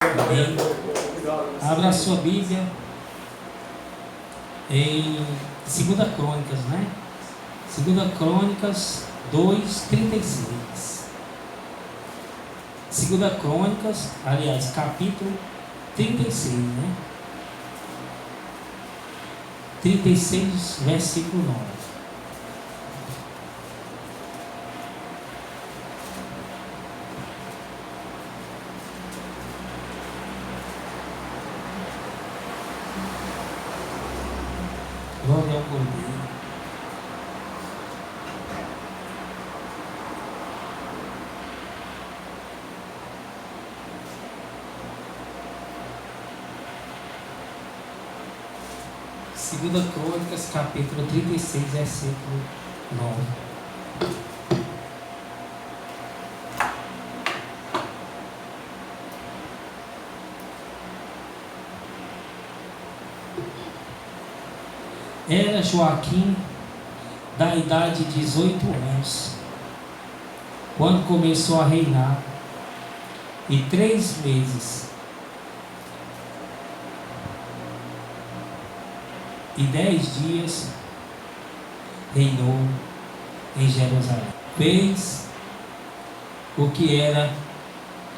Amém. Abra a sua Bíblia em 2 Crônicas, né? 2 Crônicas 2:36. 2 Crônicas, aliás, capítulo 36, né? 36, versículo 9. Glória ao Cordeiro. Segunda Crônicas, capítulo 36, versículo 9. Era Joaquim da idade de 18 anos, quando começou a reinar, e 3 meses e 10 dias reinou em Jerusalém. Fez o que era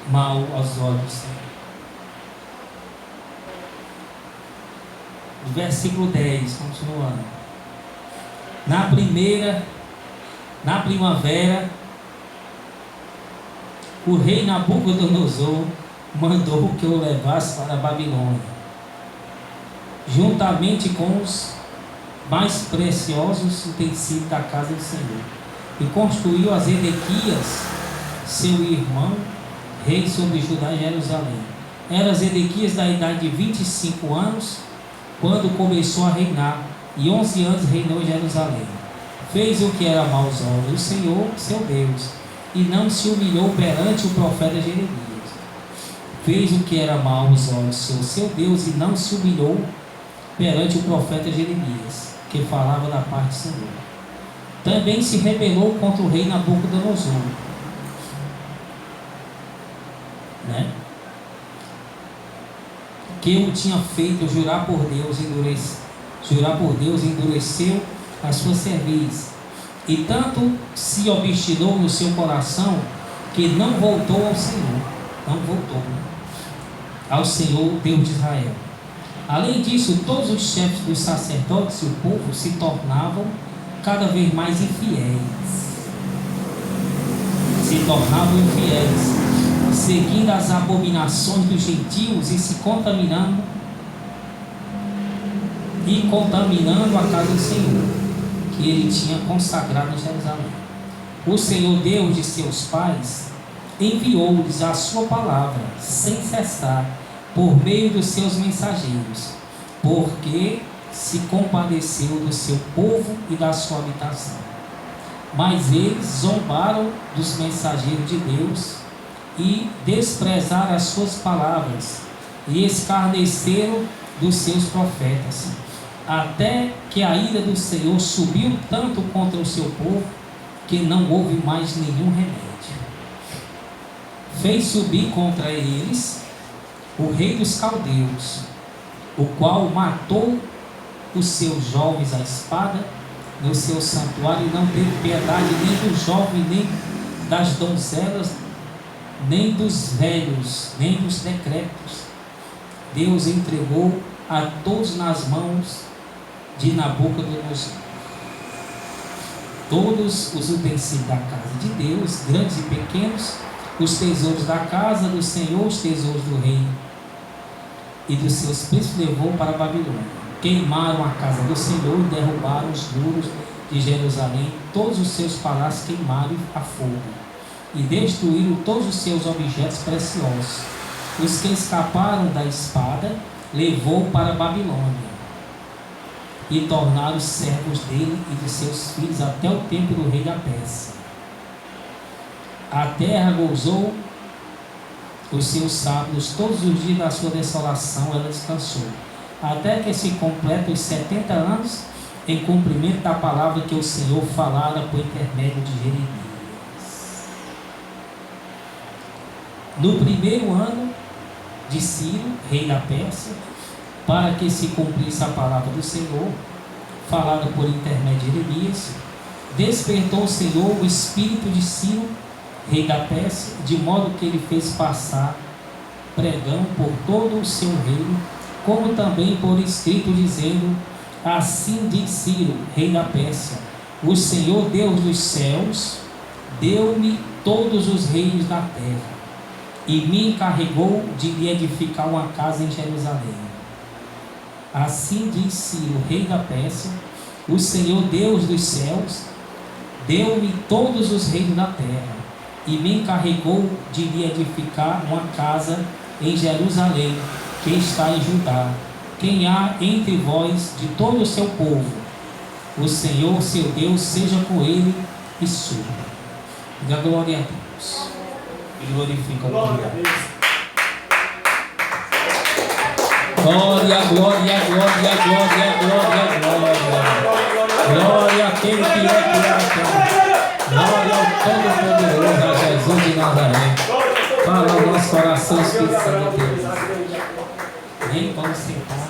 mal aos olhos do Senhor. Versículo 10, continuando. Na primavera, o rei Nabucodonosor mandou que eu levasse para a Babilônia, juntamente com os mais preciosos utensílios da casa do Senhor, e construiu a Zedequias, seu irmão, rei sobre Judá e Jerusalém. Era Zedequias da idade de 25 anos, quando começou a reinar, e 11 anos reinou em Jerusalém. Fez o que era mau aos olhos do Senhor, seu Deus, e não se humilhou perante o profeta Jeremias. Fez o que era mau aos olhos do seu Deus, e não se humilhou perante o profeta Jeremias, que falava da parte do Senhor. Também se rebelou contra o rei Nabucodonosor, né? Que o tinha feito jurar por Deus, endureceu a sua cerviz, e tanto se obstinou no seu coração, que não voltou ao Senhor, ao Senhor Deus de Israel. Além disso, todos os chefes dos sacerdotes e o povo se tornavam cada vez mais infiéis, seguindo as abominações dos gentios e se contaminando a casa do Senhor, que ele tinha consagrado em Jerusalém. O Senhor Deus de seus pais enviou-lhes a sua palavra sem cessar por meio dos seus mensageiros, porque se compadeceu do seu povo e da sua habitação. Mas eles zombaram dos mensageiros de Deus e desprezaram as suas palavras, e escarneceram dos seus profetas, até que a ira do Senhor subiu tanto contra o seu povo, que não houve mais nenhum remédio. Fez subir contra eles o rei dos caldeus, o qual matou os seus jovens à espada no seu santuário, e não teve piedade nem dos jovens, nem das donzelas, nem dos velhos, nem dos decrépitos. Deus entregou a todos nas mãos de Nabucodonosor todos os utensílios da casa de Deus, grandes e pequenos, os tesouros da casa do Senhor, os tesouros do rei e dos seus príncipes, levou para a Babilônia. Queimaram a casa do Senhor e derrubaram os muros de Jerusalém, todos os seus palácios queimaram a fogo, e destruíram todos os seus objetos preciosos. Os que escaparam da espada levou para a Babilônia, e tornaram servos dele e de seus filhos até o tempo do rei da Pérsia. A terra gozou os seus sábados, todos os dias da sua desolação ela descansou, até que se completam os 70 anos, em cumprimento da palavra que o Senhor falara por intermédio de Jeremias. No primeiro ano de Ciro, rei da Pérsia, para que se cumprisse a palavra do Senhor, falada por intermédio de Jeremias, despertou o Senhor o espírito de Ciro, rei da Pérsia, de modo que ele fez passar pregão por todo o seu reino, como também por escrito, dizendo: assim diz Ciro, rei da Pérsia: o Senhor Deus dos céus deu-me todos os reinos da terra e me encarregou de lhe edificar uma casa em Jerusalém. Assim diz Ciro, rei da Pérsia: o Senhor Deus dos céus deu-me todos os reinos da terra e me encarregou de lhe edificar uma casa em Jerusalém, que está em Judá. Quem há entre vós de todo o seu povo, o Senhor seu Deus seja com ele e supra. Dá glória a Deus e glorifica o nome de Deus. Glória, glória, glória, glória, glória, glória. Glória àquele que é. Glória ao Todo-Poderoso, a Jesus de Nazaré. Fala o nosso coração, Espírito Santo de Deus. Vem, vamos sentar.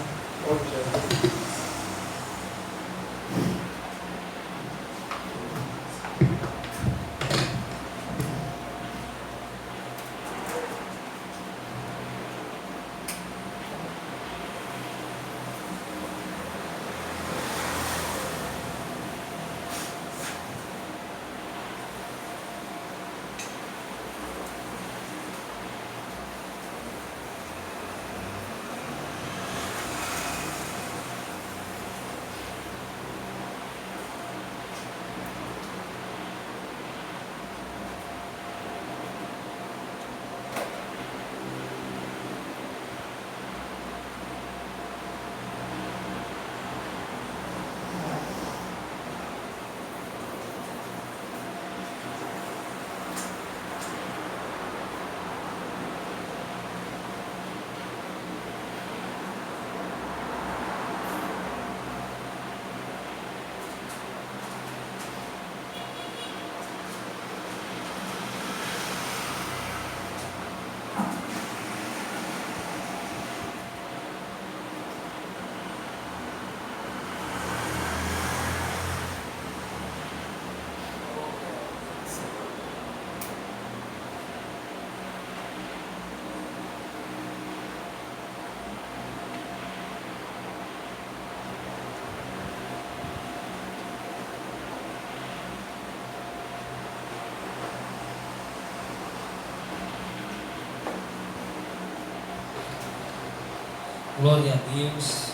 Glória a Deus.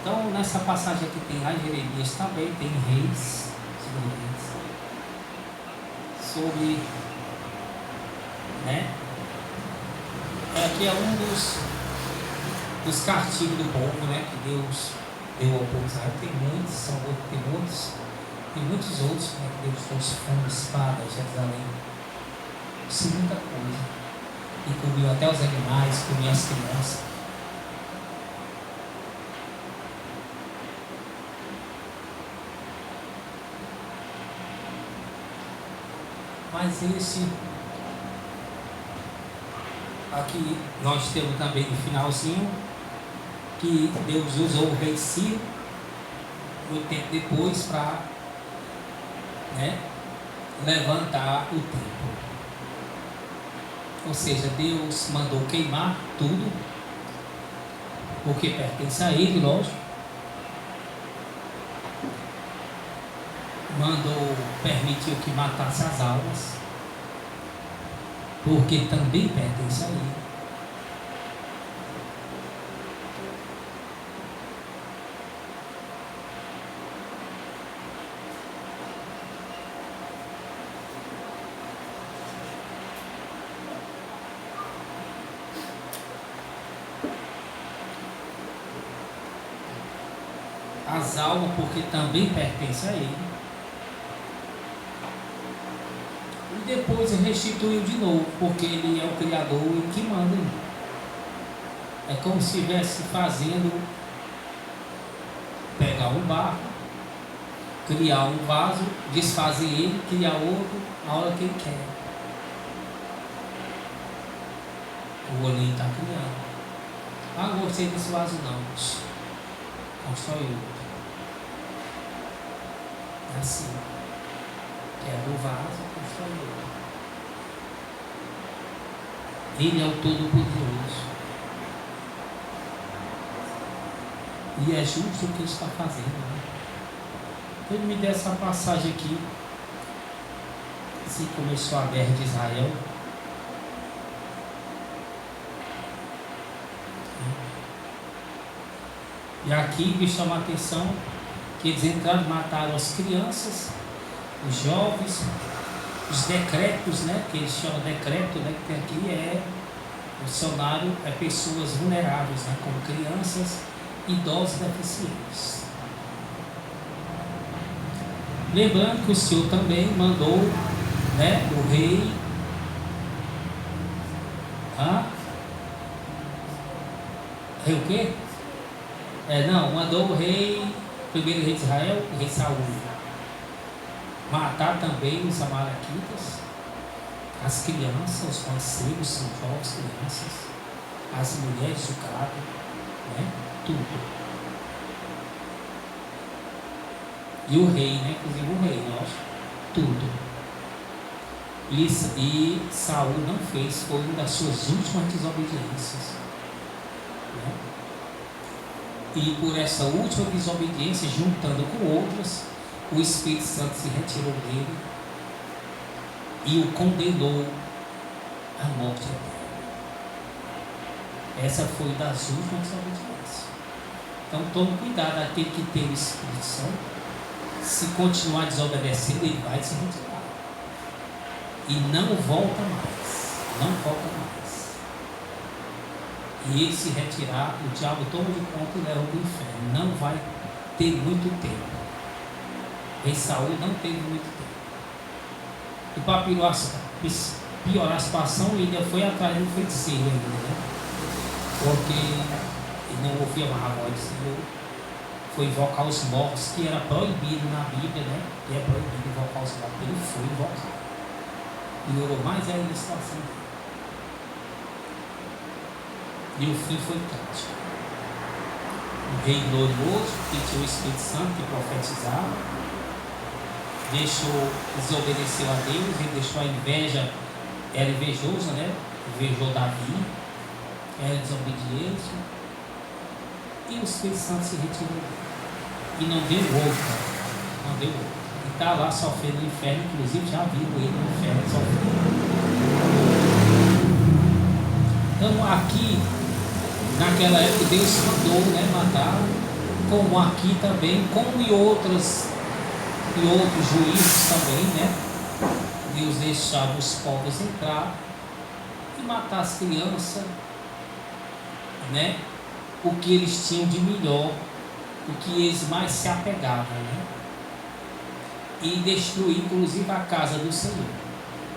Então, nessa passagem aqui tem lá em Jeremias também, tem reis, sobre, né? Aqui é um dos castigos do povo, né? Que Deus deu ao povo de Israel. Tem muitos outros, né? Que Deus trouxe fome, espada, Jerusalém. Isso é muita coisa. E comeu até os animais, comia as crianças. Mas esse aqui nós temos também no finalzinho que Deus usou o rei Ciro muito tempo depois para, né, levantar o templo. Ou seja, Deus mandou queimar tudo, porque pertence a ele, lógico. Permitiu que matasse as almas, porque também pertence a ele. As almas, porque também pertence a ele. Depois restituiu de novo, porque ele é o Criador e que manda. É como se estivesse fazendo, pegar um barro, criar um vaso, desfazer ele, criar outro, a hora que ele quer. O olhinho está criando. Ah, não gostei desse vaso não. Constrói outro. É assim. Quebra o vaso, constrói outro. Ele é o Todo-Poderoso. E é justo o que ele está fazendo. Né? Ele me deu essa passagem aqui. Assim começou a guerra de Israel. E aqui me chama a atenção que eles entraram e mataram as crianças, os jovens, os decrépitos, né? Que eles chamam de decrépito, né? Que tem aqui é o dicionário, é pessoas vulneráveis, né? Como crianças, idosos, deficientes. Lembrando que o Senhor também mandou, né? O rei rei o quê? Mandou o primeiro rei de Israel, o rei Saul, matar também os amalequitas, as crianças, os mancebos, os jovens, crianças, as mulheres, o gado, né? Tudo. E o rei, né? Inclusive o rei, lógico, tudo. E Saul não fez, foi uma das suas últimas desobediências. Né? E por essa última desobediência, juntando com outras, o Espírito Santo se retirou dele e o condenou à morte eterna. Essa foi das últimas desobediências. Então tome cuidado, aquele que tem o Espírito Santo, se continuar desobedecendo, ele vai se retirar. E não volta mais. Não volta mais. E ele se retirar, o diabo toma de conta e leva para o inferno. Não vai ter muito tempo. Rei Saul não teve muito tempo. E para piorar a situação, ele ainda foi atrás do feiticeiro ainda, né? Porque ele não ouvia mais a voz do Senhor. Foi invocar os mortos, que era proibido na Bíblia, né? E é proibido invocar os mortos. Ele foi invocar. E orou mais ainda a situação. E o fim foi trágico. O rei glorioso, que tinha o Espírito Santo, que profetizava, desobedeceu a Deus, ele deixou a inveja, era invejoso, né? Invejou Davi, era desobediente. E o Espírito Santo se retirou. E não deu outra. Não deu outra. E está lá sofrendo no inferno, inclusive já viu ele no inferno sofrendo. Então aqui, naquela época, Deus mandou, né, matar, como aqui também, como em outros juízos também, né? Deus deixava os povos entrar e matar as crianças, né? O que eles tinham de melhor, o que eles mais se apegavam, né? E destruir inclusive a casa do Senhor,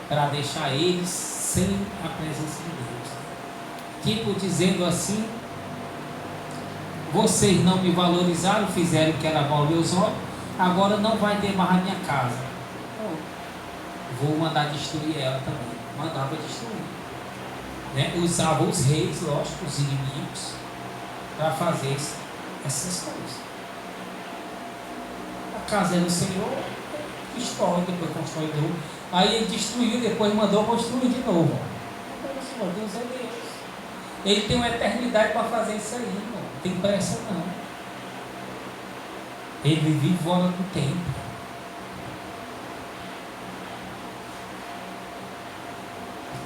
para deixar eles sem a presença de Deus. Tipo dizendo assim: vocês não me valorizaram, fizeram o que era mal aos meus olhos, agora não vai ter mais a minha casa. Vou mandar destruir ela também. Mandava destruir, né? Usava os reis, lógico, os inimigos, para fazer essas coisas. A casa é do Senhor, destrói, depois constrói de novo. Aí ele destruiu, depois mandou construir de novo. Deus é Deus. Ele tem uma eternidade para fazer isso aí, irmão. Não tem pressa não. Ele vive fora do tempo.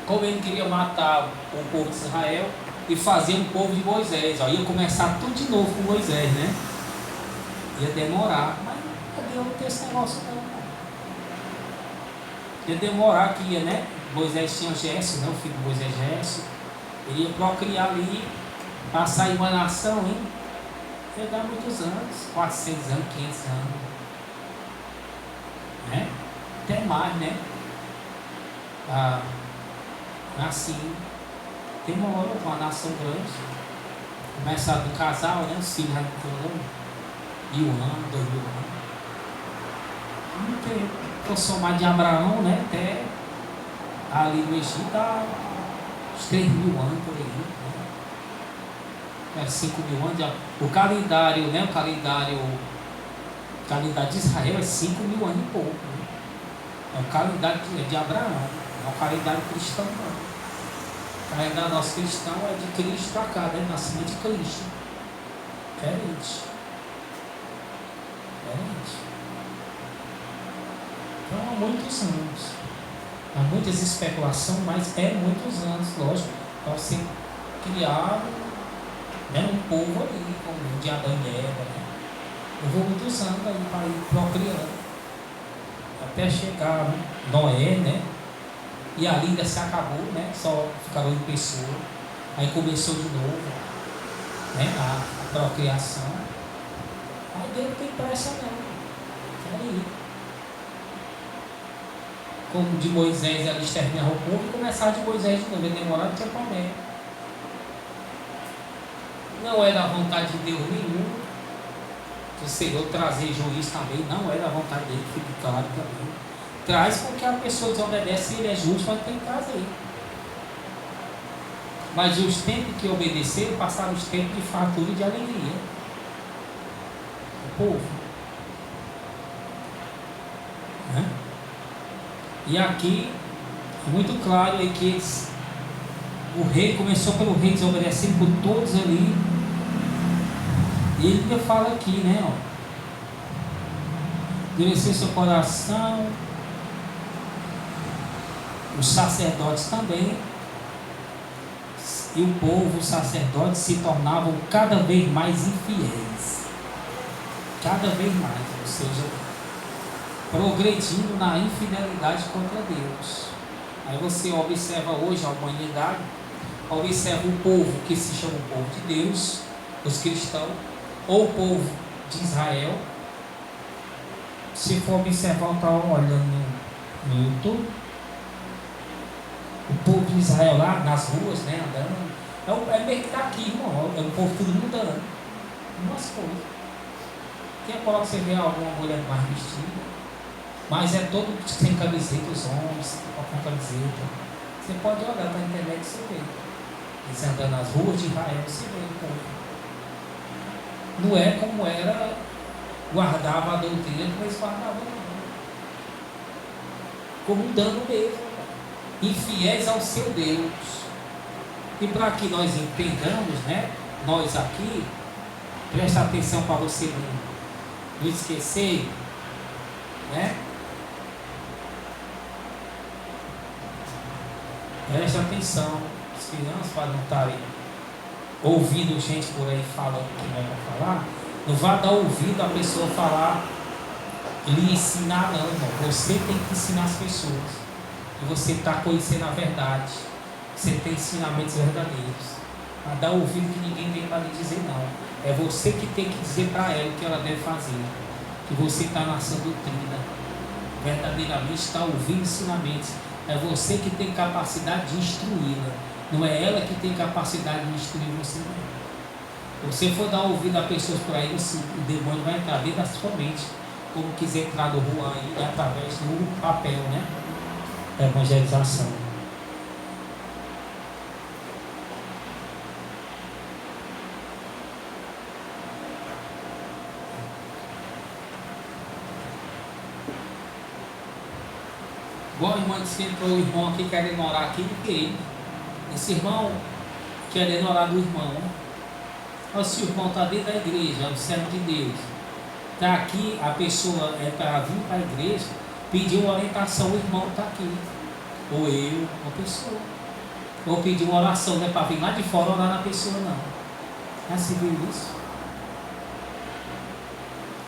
Como ele queria matar o povo de Israel e fazer um povo de Moisés, ó, ia começar tudo de novo com Moisés, né? Ia demorar, mas não deu esse negócio não. Ia demorar que ia, né? Moisés tinha Gerson, né? O filho de Moisés Gerson. Ele ia procriar ali, para sair uma nação, hein? Ia dar muitos anos, 400 anos, 500 anos, né? Até mais, né? Assim, demorou para uma nação grande. Começar do casal, né? Os filhos já com 1000 anos, 2000 anos. Não tem. Então, somar de Abraão, né? Até ali no Egito, dá uns 3000 anos por aí. Né? 5000 anos. O calendário, né? O calendário de Israel é 5000 anos e pouco. Né? É o calendário de Abraão. Não é o calendário cristão, não. O calendário nosso cristão é de Cristo para cá, né? Nascimento de Cristo. Diferente. Então, há muitos anos. Há muitas especulações, mas é muitos anos, lógico, para você criar, né, um povo ali, como o de Adão e Eva. Né? Levou muitos anos aí para ir procriando. Até chegar Noé, né? E ali ainda se acabou, né? Só ficaram em pessoa. Aí começou de novo, né? A procriação. Aí Deus não tem pressa não. Aí, como de Moisés ela exterminar o povo, e começar de Moisés de novo. Ele demorava de Tchapomé. Não era a vontade de Deus nenhum. Que o Senhor trazer juiz também. Não era a vontade dele, fique claro também. Traz porque a pessoa desobedece, ele é justo, mas tem que trazer. Mas os tempos que obedeceram passaram os tempos de fartura e de alegria. O povo. Né? E aqui é muito claro aí que o rei começou pelo rei desobedecendo por todos ali. E ele ainda fala aqui, né? Ó, endurecer seu coração. Os sacerdotes também. E o povo, os sacerdotes, se tornavam cada vez mais infiéis. Cada vez mais. Ou seja, progredindo na infidelidade contra Deus. Aí você observa hoje a humanidade, observa o povo que se chama o povo de Deus, os cristãos, ou o povo de Israel. Se for observar, eu estava olhando no YouTube, o povo de Israel lá nas ruas, né, andando, é meio que está aqui, irmão, é o povo tudo mudando, umas coisas. Quem é que você vê alguma mulher mais vestida? Mas é todo sem camiseta, os homens com camiseta. Você pode olhar para a internet e você vê. Eles andando nas ruas de Israel, você vê o povo. Não é como era, guardava a doutrina, mas guardava não. Como um dano mesmo. Infiéis ao seu Deus. E para que nós entendamos, né? Nós aqui, presta atenção para você não esquecer, né? Preste atenção, as crianças para não estarem ouvindo gente por aí falando que não é para falar. Não vá dar ouvido a pessoa falar, lhe ensinar não, irmão. Você tem que ensinar as pessoas. E você está conhecendo a verdade. Você tem ensinamentos verdadeiros. Não dá ouvido que ninguém vem para lhe dizer não. É você que tem que dizer para ela o que ela deve fazer. Que você está na sã doutrina. Verdadeiramente está ouvindo ensinamentos. É você que tem capacidade de instruí-la. Não é ela que tem capacidade de instruir você. Se você for dar ouvido a pessoas por aí, o demônio vai entrar dentro da sua mente. Como quiser entrar no Juan aí, através do papel, né? Da evangelização. Bom, a irmã disse que entrou o irmão aqui querendo orar aqui, porque esse irmão querendo orar do irmão. Olha, se o irmão está dentro da igreja, é o servo de Deus, está aqui, a pessoa é para vir para a igreja, pediu uma orientação, o irmão está aqui. Ou eu, uma pessoa. Ou pedir uma oração, não é para vir lá de fora orar na pessoa, não. Já se viu isso?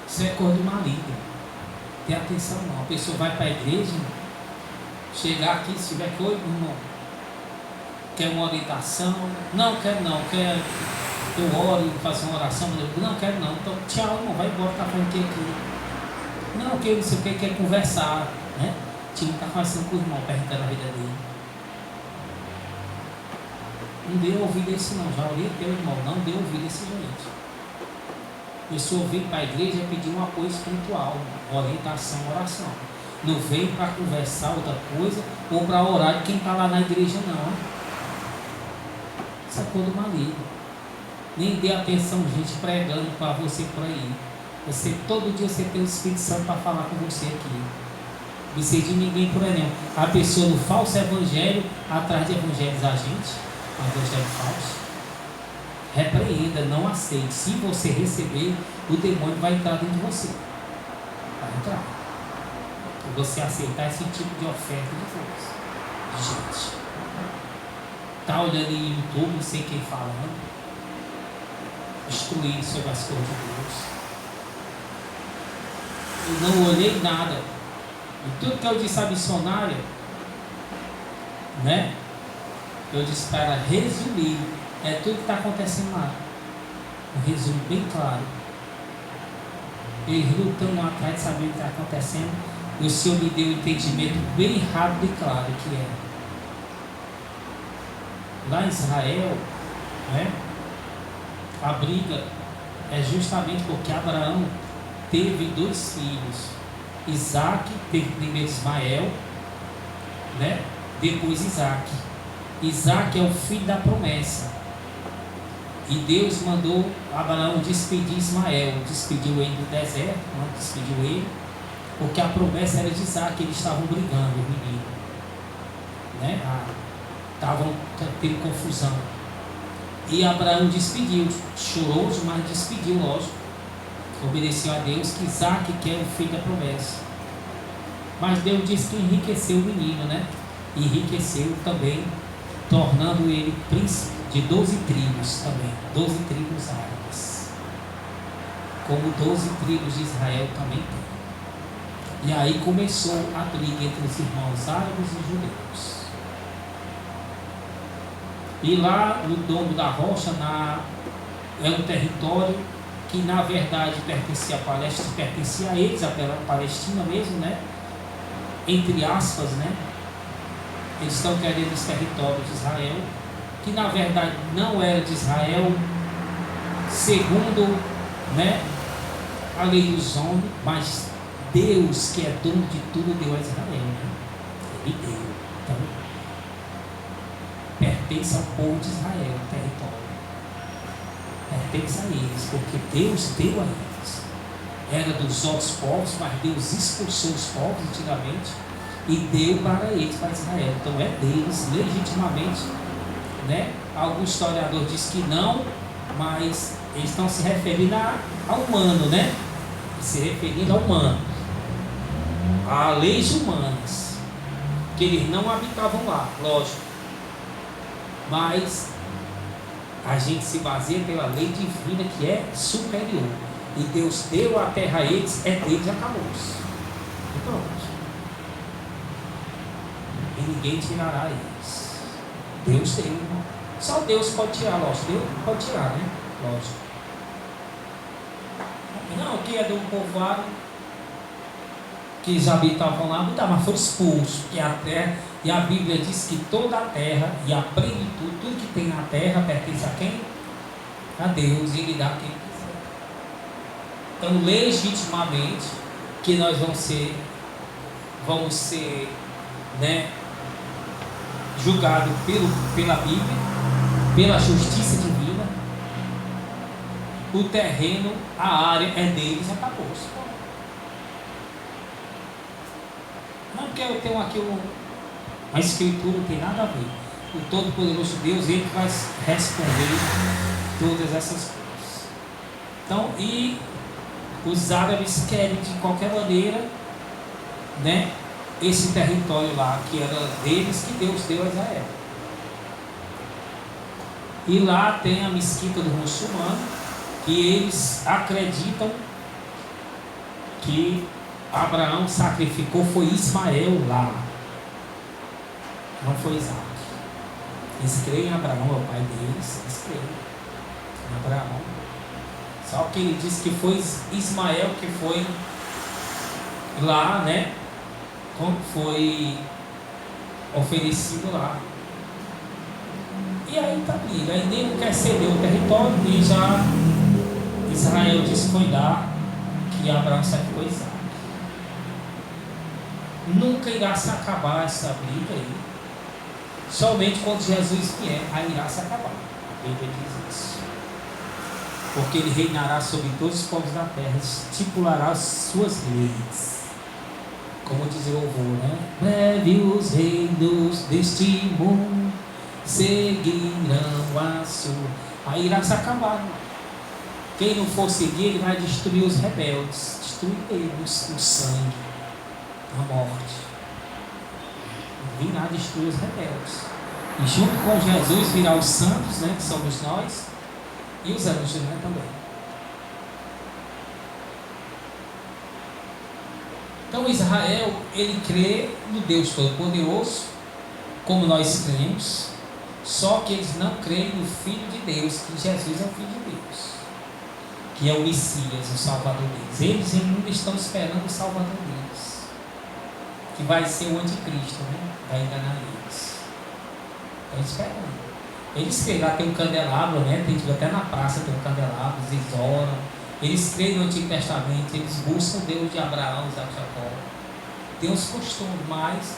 Isso é coisa do maligno. Tem atenção não. A pessoa vai para a igreja, chegar aqui, se tiver coisa, irmão, quer uma orientação? Não, quero não, quer eu oro e faço uma oração? Não, quero não. Então, tchau, irmão, vai embora, tá falando que aqui. Não, que eu não sei o que, quer conversar, né? Tinha que estar conversando com o irmão, perguntando a vida dele. Não dê ouvido a isso não. Já orientei o irmão, não dê ouvido a esse gente. A pessoa vem para a igreja pedir um apoio espiritual, orientação, oração. Não vem para conversar outra coisa ou para orar de quem está lá na igreja, não. Isso é coisa do maligno. Nem dê atenção, gente, pregando para você por aí. Todo dia você tem o Espírito Santo para falar com você aqui. Não sei de ninguém por aí não. A pessoa no falso evangelho, atrás de evangelizar a gente, um evangelho falso. Repreenda, não aceite. Se você receber, o demônio vai entrar dentro de você. Vai entrar. E você aceitar esse tipo de oferta de Deus. Gente, está olhando em YouTube, não sei quem falando, instruindo sobre as coisas de Deus. Eu não olhei nada. E tudo que eu disse à missionária, né? Eu disse para ela resumir. É tudo que está acontecendo lá. Um resumo bem claro. Eles lutando lá atrás de saber o que está acontecendo. E o Senhor me deu um entendimento bem rápido e claro que é. Lá em Israel, né, a briga é justamente porque Abraão teve 2 filhos. Isaac teve primeiro Ismael, né, depois Isaac. Isaac é o filho da promessa. E Deus mandou Abraão despedir Ismael. Despediu ele do deserto, não despediu ele, porque a promessa era de Isaac. Eles estavam brigando, os meninos, né? Estavam tendo confusão. E Abraão despediu, chorou, mas despediu, lógico. Obedeceu a Deus, que Isaac quer o filho da promessa. Mas Deus disse que enriqueceu o menino, né? Enriqueceu também, tornando ele príncipe de 12 tribos também, 12 tribos árabes, como 12 tribos de Israel também tem. E aí começou a briga entre os irmãos árabes e judeus. E lá no domo da rocha é um território que na verdade pertencia à Palestina, pertencia a eles, a Palestina mesmo, né? Entre aspas, né? Eles estão querendo esse território de Israel, que na verdade não era de Israel, segundo, né, a lei dos homens, mas Deus, que é dono de tudo, deu a Israel, né? Ele deu. Então, pertence ao povo de Israel, o território. Pertence a eles, porque Deus deu a eles. Era dos outros povos, mas Deus expulsou os povos antigamente e deu para eles, para Israel. Então é deles, legitimamente, né? Algum historiador diz que não, mas eles estão se referindo ao humano, né? Se referindo ao humano, a leis humanas, que eles não habitavam lá, lógico, mas a gente se baseia pela lei divina, que é superior, e Deus deu a terra a eles, é deles, acabou-se, e pronto. E ninguém tirará eles. Deus deu, irmão. Só Deus pode tirar, lógico. Deus pode tirar, né? Lógico. Não, que é do povoado que eles habitavam lá, mas foram expulsos. Que a terra, e a Bíblia diz que toda a terra e a plenitude, tudo que tem na terra pertence a quem? A Deus, e Ele dá a quem quiser. Então, legitimamente, que nós vamos ser, né, julgado pela Bíblia, pela justiça divina. O terreno, a área é deles, acabou-se. Não, porque eu tenho aqui uma escritura, não tem nada a ver. O Todo-Poderoso Deus, Ele vai responder todas essas coisas. Então, e os árabes querem de qualquer maneira, né, esse território lá, que era deles, que Deus deu a Israel. E lá tem a mesquita do muçulmano, que eles acreditam que Abraão sacrificou foi Ismael lá, não foi Isaac. Eles creem em Abraão, é o pai deles, eles creem em Abraão. Só que ele diz que foi Ismael que foi lá, né, como foi oferecido lá. E E aí está briga, aí nem não quer ceder o território, e já Israel disse foi dar, que Abraão sacrificou Isaac. Nunca irá se acabar essa briga aí. Somente quando Jesus vier, aí irá se acabar. A Bíblia diz isso. Porque ele reinará sobre todos os povos da terra, estipulará as suas leis. Como diz o louvor, né? Breve os reinos deste mundo seguirão a sua. Aí irá se acabar. Quem não for seguir, ele vai destruir os rebeldes, destruir eles, o sangue, a morte. Virá destruir os rebeldes. E junto com Jesus virá os santos, né, que somos nós, e os anjos, né, também. Então Israel, ele crê no Deus Todo-Poderoso, como nós cremos, só que eles não creem no Filho de Deus, que Jesus é o Filho de Deus, que é o Messias, o Salvador deles. Eles ainda estão esperando o Salvador deles, que vai ser o anticristo, né? Vai enganar eles. Estão esperando. Eles creem, lá tem um candelabro, né? Tem até na praça tem um candelabro, eles oram. Eles creem no Antigo Testamento, eles buscam o Deus de Abraão, Isaac e Jacó. Tem os costumes, mas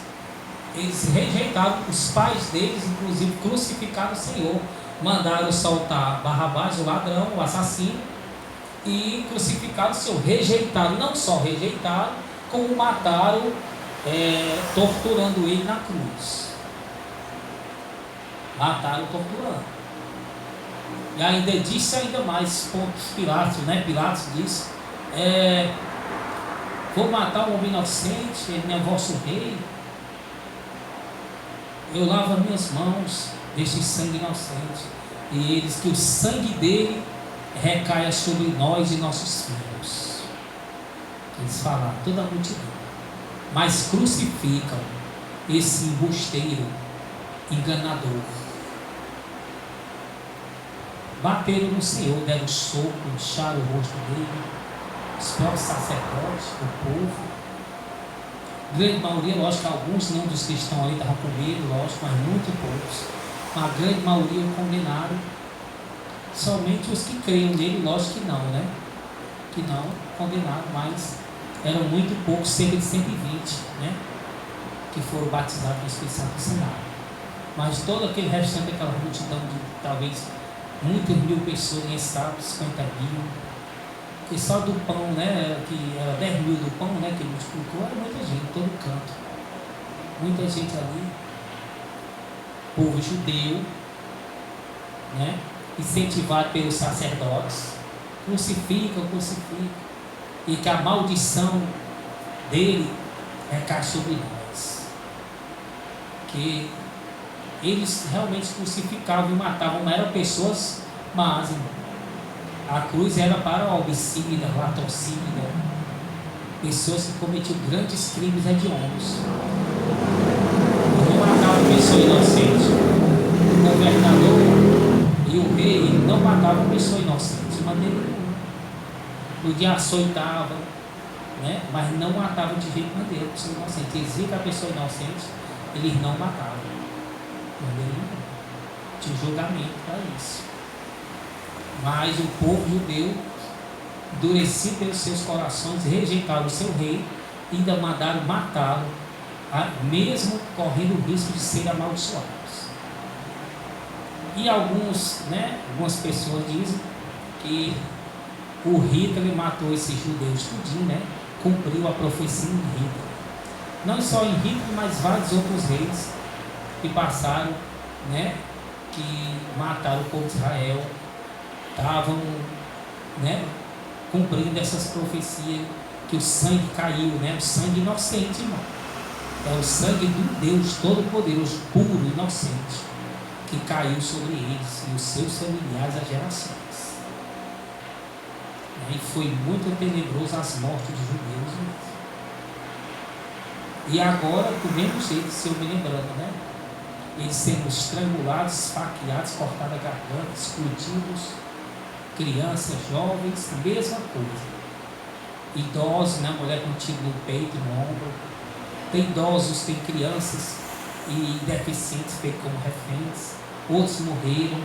eles rejeitaram, os pais deles, inclusive, crucificaram o Senhor. Mandaram soltar Barrabás, o ladrão, o assassino, e crucificaram o Senhor. Rejeitaram, não só rejeitaram, como mataram, torturando ele na cruz. Mataram torturando. E ainda disse ainda mais, pontos Pilatos, né? Pilatos disse, vou matar um homem inocente, ele não é vosso rei. Eu lavo as minhas mãos deste sangue inocente. E eles, que o sangue dele recaia sobre nós e nossos filhos. Eles falaram, toda a multidão. Mas crucificam esse embusteiro, enganador. Bateram no Senhor, deram soco, incharam o rosto dele, os próprios sacerdotes, o povo. A grande maioria, lógico, alguns não dos que estão ali estavam com medo, lógico, mas muito poucos. A grande maioria o condenaram. Somente os que creiam nele, lógico que não, né? Que não condenaram, mas eram muito poucos, cerca de 120, né? Que foram batizados no Espírito Santo e ensinaram. Mas todo aquele restante, aquela multidão de talvez muitas mil pessoas, ninguém sabe, 50 mil. E só do pão, né? Que era 10 mil do pão, né? Que ele multiplicou, era muita gente, em todo canto. Muita gente ali. Povo judeu, né? Incentivado pelos sacerdotes. Crucificam. E que a maldição dele recai sobre nós. Que eles realmente crucificavam e matavam, mas eram pessoas más, irmão. A cruz era para homicida, latrocínio, pessoas que cometiam grandes crimes hediondos. Não matavam pessoa inocente. O governador e o rei não matavam pessoa inocente de maneira nenhuma. Podia açoitava, né? Mas não matavam de jeito maneira a pessoa inocente. Eles viam que a pessoa inocente, eles não matavam. Tinha um julgamento para isso. Mas o povo judeu, endurecido pelos seus corações, rejeitaram o seu rei e ainda mandaram matá-lo, mesmo correndo o risco de serem amaldiçoados. E algumas pessoas dizem que o Hitler matou esses judeus tudinho, né? Cumpriu a profecia em Hitler. Não só em Hitler, mas vários outros reis que passaram, né, que mataram o povo de Israel, estavam, né, cumprindo essas profecias, que o sangue caiu, né, o sangue inocente, irmão. É o sangue do Deus Todo-Poderoso, puro, inocente, que caiu sobre eles e os seus familiares às gerações. E foi muito tenebroso as mortes dos judeus. E agora, do mesmo jeito, se eu me lembrando, né? Eles sendo estrangulados, esfaqueados, cortados a garganta, explodidos, crianças, jovens, mesma coisa. Idosos, né? Mulher com tiro no peito, no ombro. Tem idosos, tem crianças e deficientes feitos como reféns. outros morreram.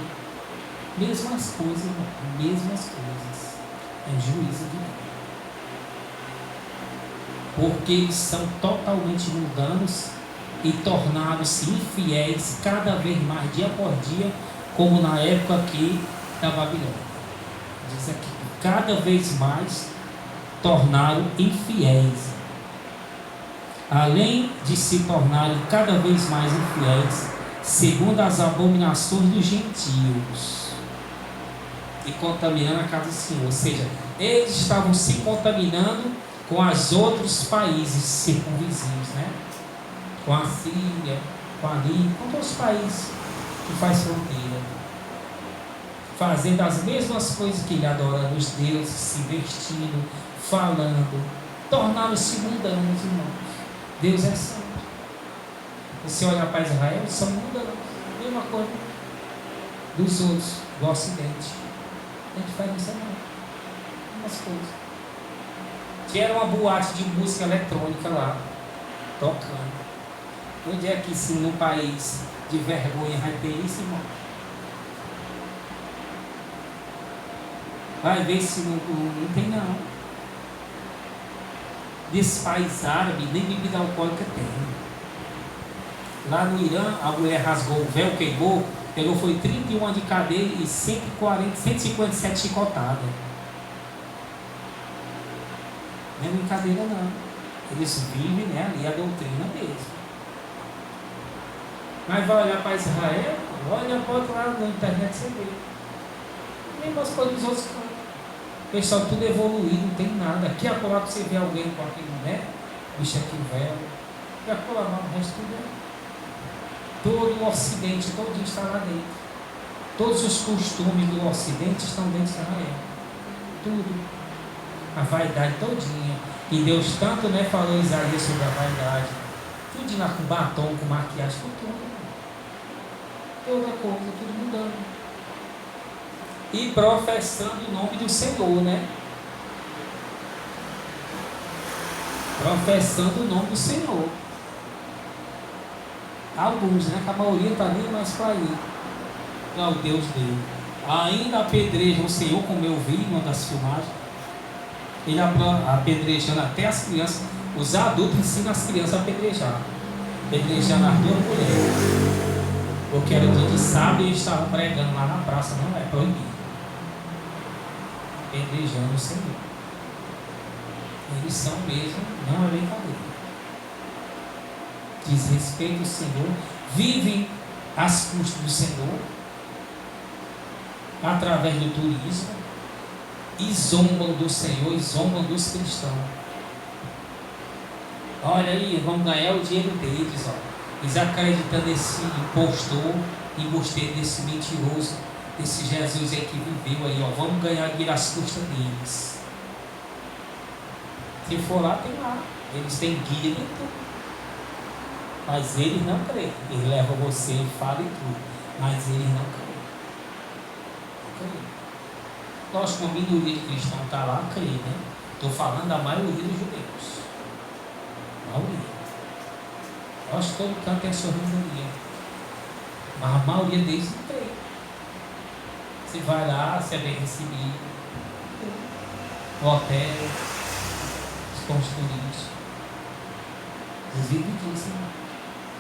Mesmas coisas, irmão, mesmas coisas. É juízo divino. Porque eles são totalmente mundanos e tornaram-se infiéis cada vez mais, dia por dia, como na época aqui da Babilônia. Diz aqui, cada vez mais tornaram infiéis. Além de se tornarem cada vez mais infiéis, segundo as abominações dos gentios, e contaminando a casa do Senhor. Ou seja, eles estavam se contaminando com os outros países circunvizinhos, né? Com a Síria, com a Líbia, com todos os países que faz fronteira, fazendo as mesmas coisas que ele, adorando os deuses, se vestindo, falando, tornaram-se mundanos, irmãos. Deus é santo. Você olha para Israel, eles são mundanos, mesma coisa dos outros, do Ocidente. Não tem diferença não, umas coisas. Tinha uma boate de música eletrônica lá, tocando. Onde é que se num país de vergonha vai ter isso, irmão? Vai ver se não tem não. Desse país árabe, nem bebida alcoólica tem. Lá no Irã, a mulher rasgou o véu, queimou, pegou, foi 31 anos de cadeia e 157 chicotadas. Não é brincadeira não. Eles vivem, né, ali a doutrina mesmo. Mas vai olhar para Israel, olha para outro lado na internet, você vê. Nem as coisas dos outros cantos. Pessoal, tudo evoluído, não tem nada. Aqui a colar você vê alguém com aquele, né? Bicho aqui véu. E a colar não, o resto tudo é. Todo o Ocidente, todo dia está lá dentro. Todos os costumes do Ocidente estão dentro de Israel. Tudo. A vaidade todinha. E Deus tanto, né, falou em Isaías sobre a vaidade. Tudo lá com batom, com maquiagem, com tudo. Toda coisa, tudo mudando. E professando o nome do Senhor, né? Professando o nome do Senhor. Alguns, né? Que a maioria está ali mais para ir. É o Deus dele. Ainda apedrejam o Senhor, como eu vi em uma das filmagens. Ele apedrejando até as crianças. Os adultos ensinam as crianças a apedrejar. Apedrejando as duas mulheres. Porque era dia de sábado e eles estavam pregando lá na praça, não é proibido. Apedrejando o Senhor. Eles são mesmo, não é brincadeira. Diz respeito ao Senhor, vivem às custas do Senhor, através do turismo, e zombam do Senhor, e zombam dos cristãos. Olha aí, vamos ganhar o dinheiro deles, ó. Eles acreditando nesse impostor, embusteiro, desse mentiroso, desse Jesus aí que viveu aí, ó. Vamos ganhar dinheiro às custas deles. Se for lá, tem lá. Eles têm guia e tudo. Mas eles não creem. Eles levam você e falam e tudo. Mas eles não creem. Não creem. Lógico que uma minoria de cristãos está lá, crê, né? Estou falando da maioria dos judeus. A maioria. Lógico que todo canto tem a sua minoria. Mas a maioria deles não crê. Você vai lá, você é bem recebido. O hotel, os pontos turísticos. Eles vivem disso, né?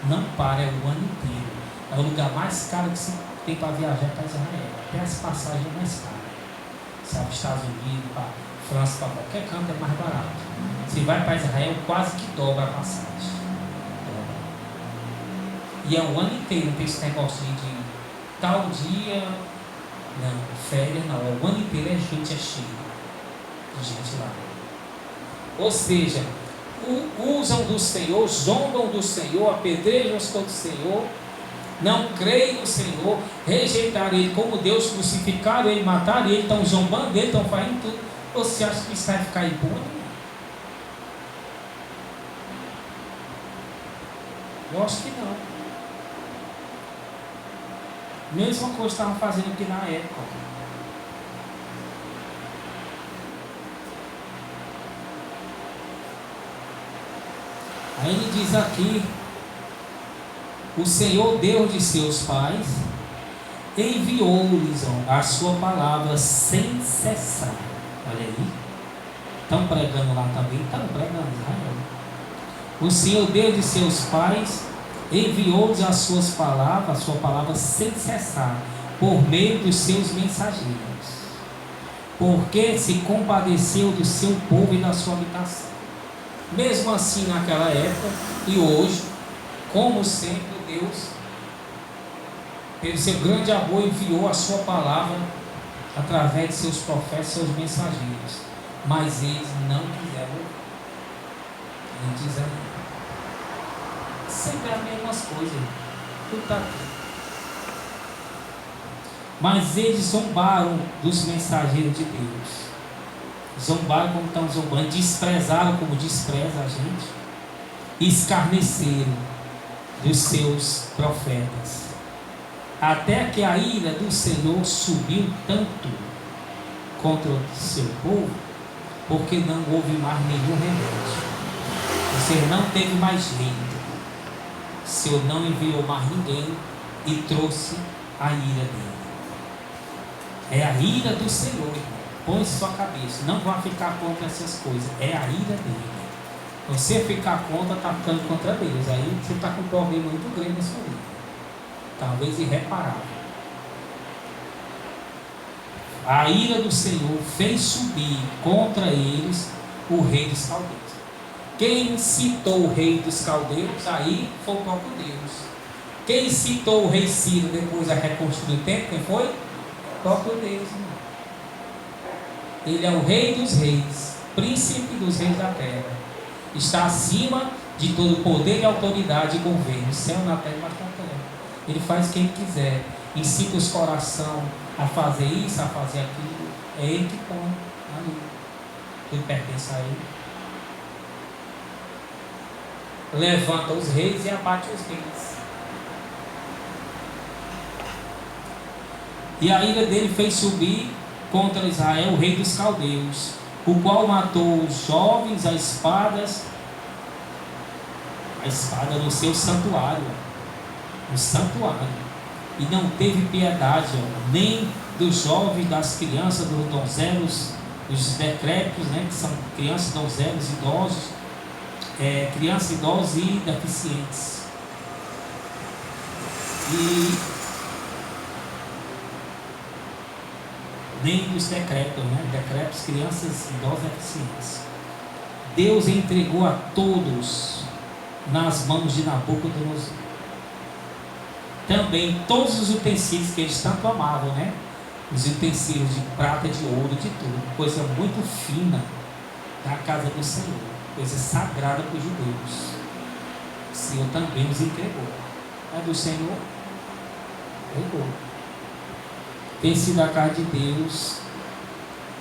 Não para, é o ano inteiro. É o lugar mais caro que se tem para viajar para Israel. Até as passagens é mais caras. Sabe, Estados Unidos, para França, para qualquer canto é mais barato. Se vai para Israel, quase que dobra a passagem. Dobra. E é o ano inteiro, não tem esse negócio de tal dia. Não, férias não. É o ano inteiro, é gente, é cheio de gente lá. Ou seja, usam do Senhor, zombam do Senhor, apedrejam as coisas do Senhor, não creem no Senhor, rejeitaram Ele como Deus, crucificaram Ele, mataram Ele, estão zombando dele, estão fazendo tudo. Você acha que isso vai ficar impune? Eu acho que não. Mesma coisa estavam fazendo aqui na época. Aí ele diz aqui: o Senhor Deus de seus pais enviou-lhes a sua palavra sem cessar. Olha aí. Estão pregando lá também? Estão pregando, Israel. O Senhor Deus de seus pais enviou-lhes a sua palavra sem cessar, por meio dos seus mensageiros, porque se compadeceu do seu povo e da sua habitação. Mesmo assim, naquela época e hoje, como sempre, Deus, pelo seu grande amor, enviou a sua palavra através de seus profetas, seus mensageiros, mas eles não quiseram ouvir. Não quiseram. Sempre as mesmas coisas, tudo está aqui. Mas eles zombaram dos mensageiros de Deus. Zombaram como estão zombando, desprezaram como despreza a gente, escarneceram dos seus profetas, até que a ira do Senhor subiu tanto contra o seu povo, porque não houve mais nenhum remédio. Você não teve mais jeito. O Senhor não enviou mais ninguém e trouxe a ira dele. É a ira do Senhor, irmão. Põe sua cabeça, não vai ficar contra essas coisas, é a ira dele. Você ficar contra, está ficando contra Deus. Aí você está com um problema muito grande na sua vida, talvez irreparável. A ira do Senhor fez subir contra eles o rei dos caldeus. Quem citou o rei dos caldeus aí foi o próprio Deus. Quem citou o rei Ciro depois da reconstrução do templo, quem foi? O próprio Deus, irmão. Ele é o rei dos reis, príncipe dos reis da terra. Está acima de todo poder e autoridade e governo, céu na terra e embaixo da terra. Ele faz quem quiser, incita os corações a fazer isso, a fazer aquilo. É ele que põe ali. Tudo pertence a ele. Levanta os reis e abate os reis. E a ira dele fez subir contra Israel o rei dos caldeus, o qual matou os jovens a espada no seu santuário, no santuário, e não teve piedade, nem dos jovens, das crianças, dos donzelos, dos decrépitos, né, que são crianças, donzelos, idosos, crianças, idosos e deficientes. E nem dos decrépitos, né? Decrépitos, crianças, idosos e deficientes. Deus entregou a todos nas mãos de Nabucodonosor. Também todos os utensílios que eles tanto amavam, né? Os utensílios de prata, de ouro, de tudo, coisa muito fina da casa do Senhor, coisa sagrada para os judeus. O Senhor também os entregou. É do Senhor? Entregou. Tem sido a casa de Deus,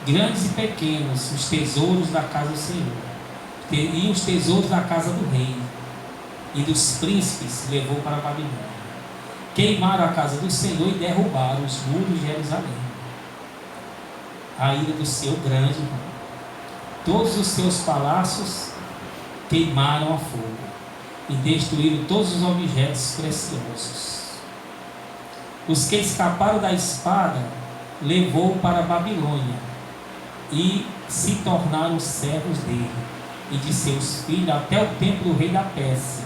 grandes e pequenos, os tesouros da casa do Senhor, e os tesouros da casa do rei e dos príncipes levou para a Babilônia. Queimaram a casa do Senhor e derrubaram os muros de Jerusalém. A ira do Senhor grande, irmão. Todos os seus palácios queimaram a fogo e destruíram todos os objetos preciosos. Os que escaparam da espada levou para a Babilônia e se tornaram servos dele e de seus filhos até o tempo do rei da Pérsia,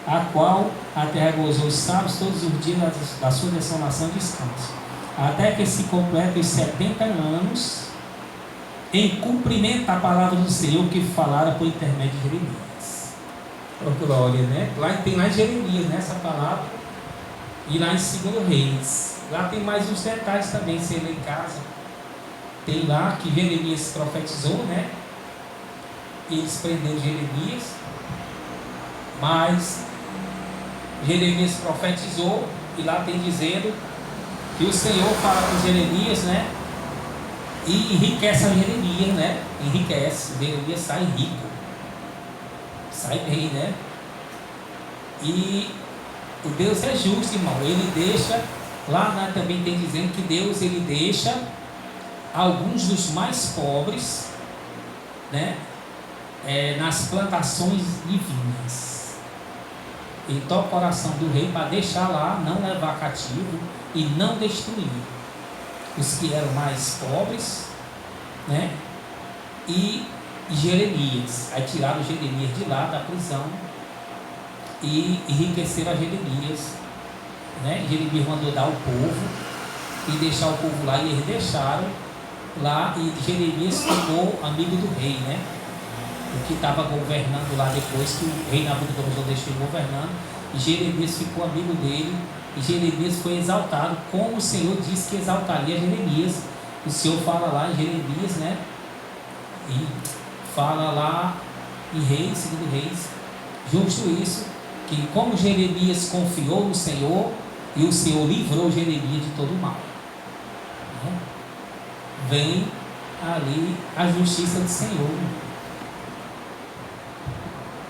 a qual a terra gozou os sábios todos os dias da sua desolação e descanso, até que se completem os 70 anos em cumprimento à palavra do Senhor que falara por intermédio de Jeremias. Oh, glória, né? Tem lá em Jeremias, né, essa palavra. E lá em 2 Reis, lá tem mais uns detalhes também, se ele em casa. Tem lá que Jeremias profetizou, né? Eles prenderam Jeremias, mas Jeremias profetizou, e lá tem dizendo que o Senhor fala com Jeremias, né? E enriquece a Jeremias, né? Enriquece, Jeremias sai rico, sai bem, né? E o Deus é justo, irmão. Ele deixa, lá né, também tem dizendo que Deus ele deixa alguns dos mais pobres, né, nas plantações divinas. Ele toca o coração do rei para deixar lá, não levar cativo, e não destruiu os que eram mais pobres, né? E Jeremias, aí tiraram Jeremias de lá da prisão e enriqueceram a Jeremias, né? Jeremias mandou dar o povo e deixar o povo lá, e eles deixaram lá, e Jeremias ficou amigo do rei, né? O que estava governando lá depois que o rei Nabucodonosor deixou ele governando, e Jeremias ficou amigo dele, e Jeremias foi exaltado, como o Senhor disse que exaltaria Jeremias. O Senhor fala lá em Jeremias, né? E fala lá em Reis, segundo Reis, justo isso, que como Jeremias confiou no Senhor, e o Senhor livrou Jeremias de todo o mal, né? Vem ali a justiça do Senhor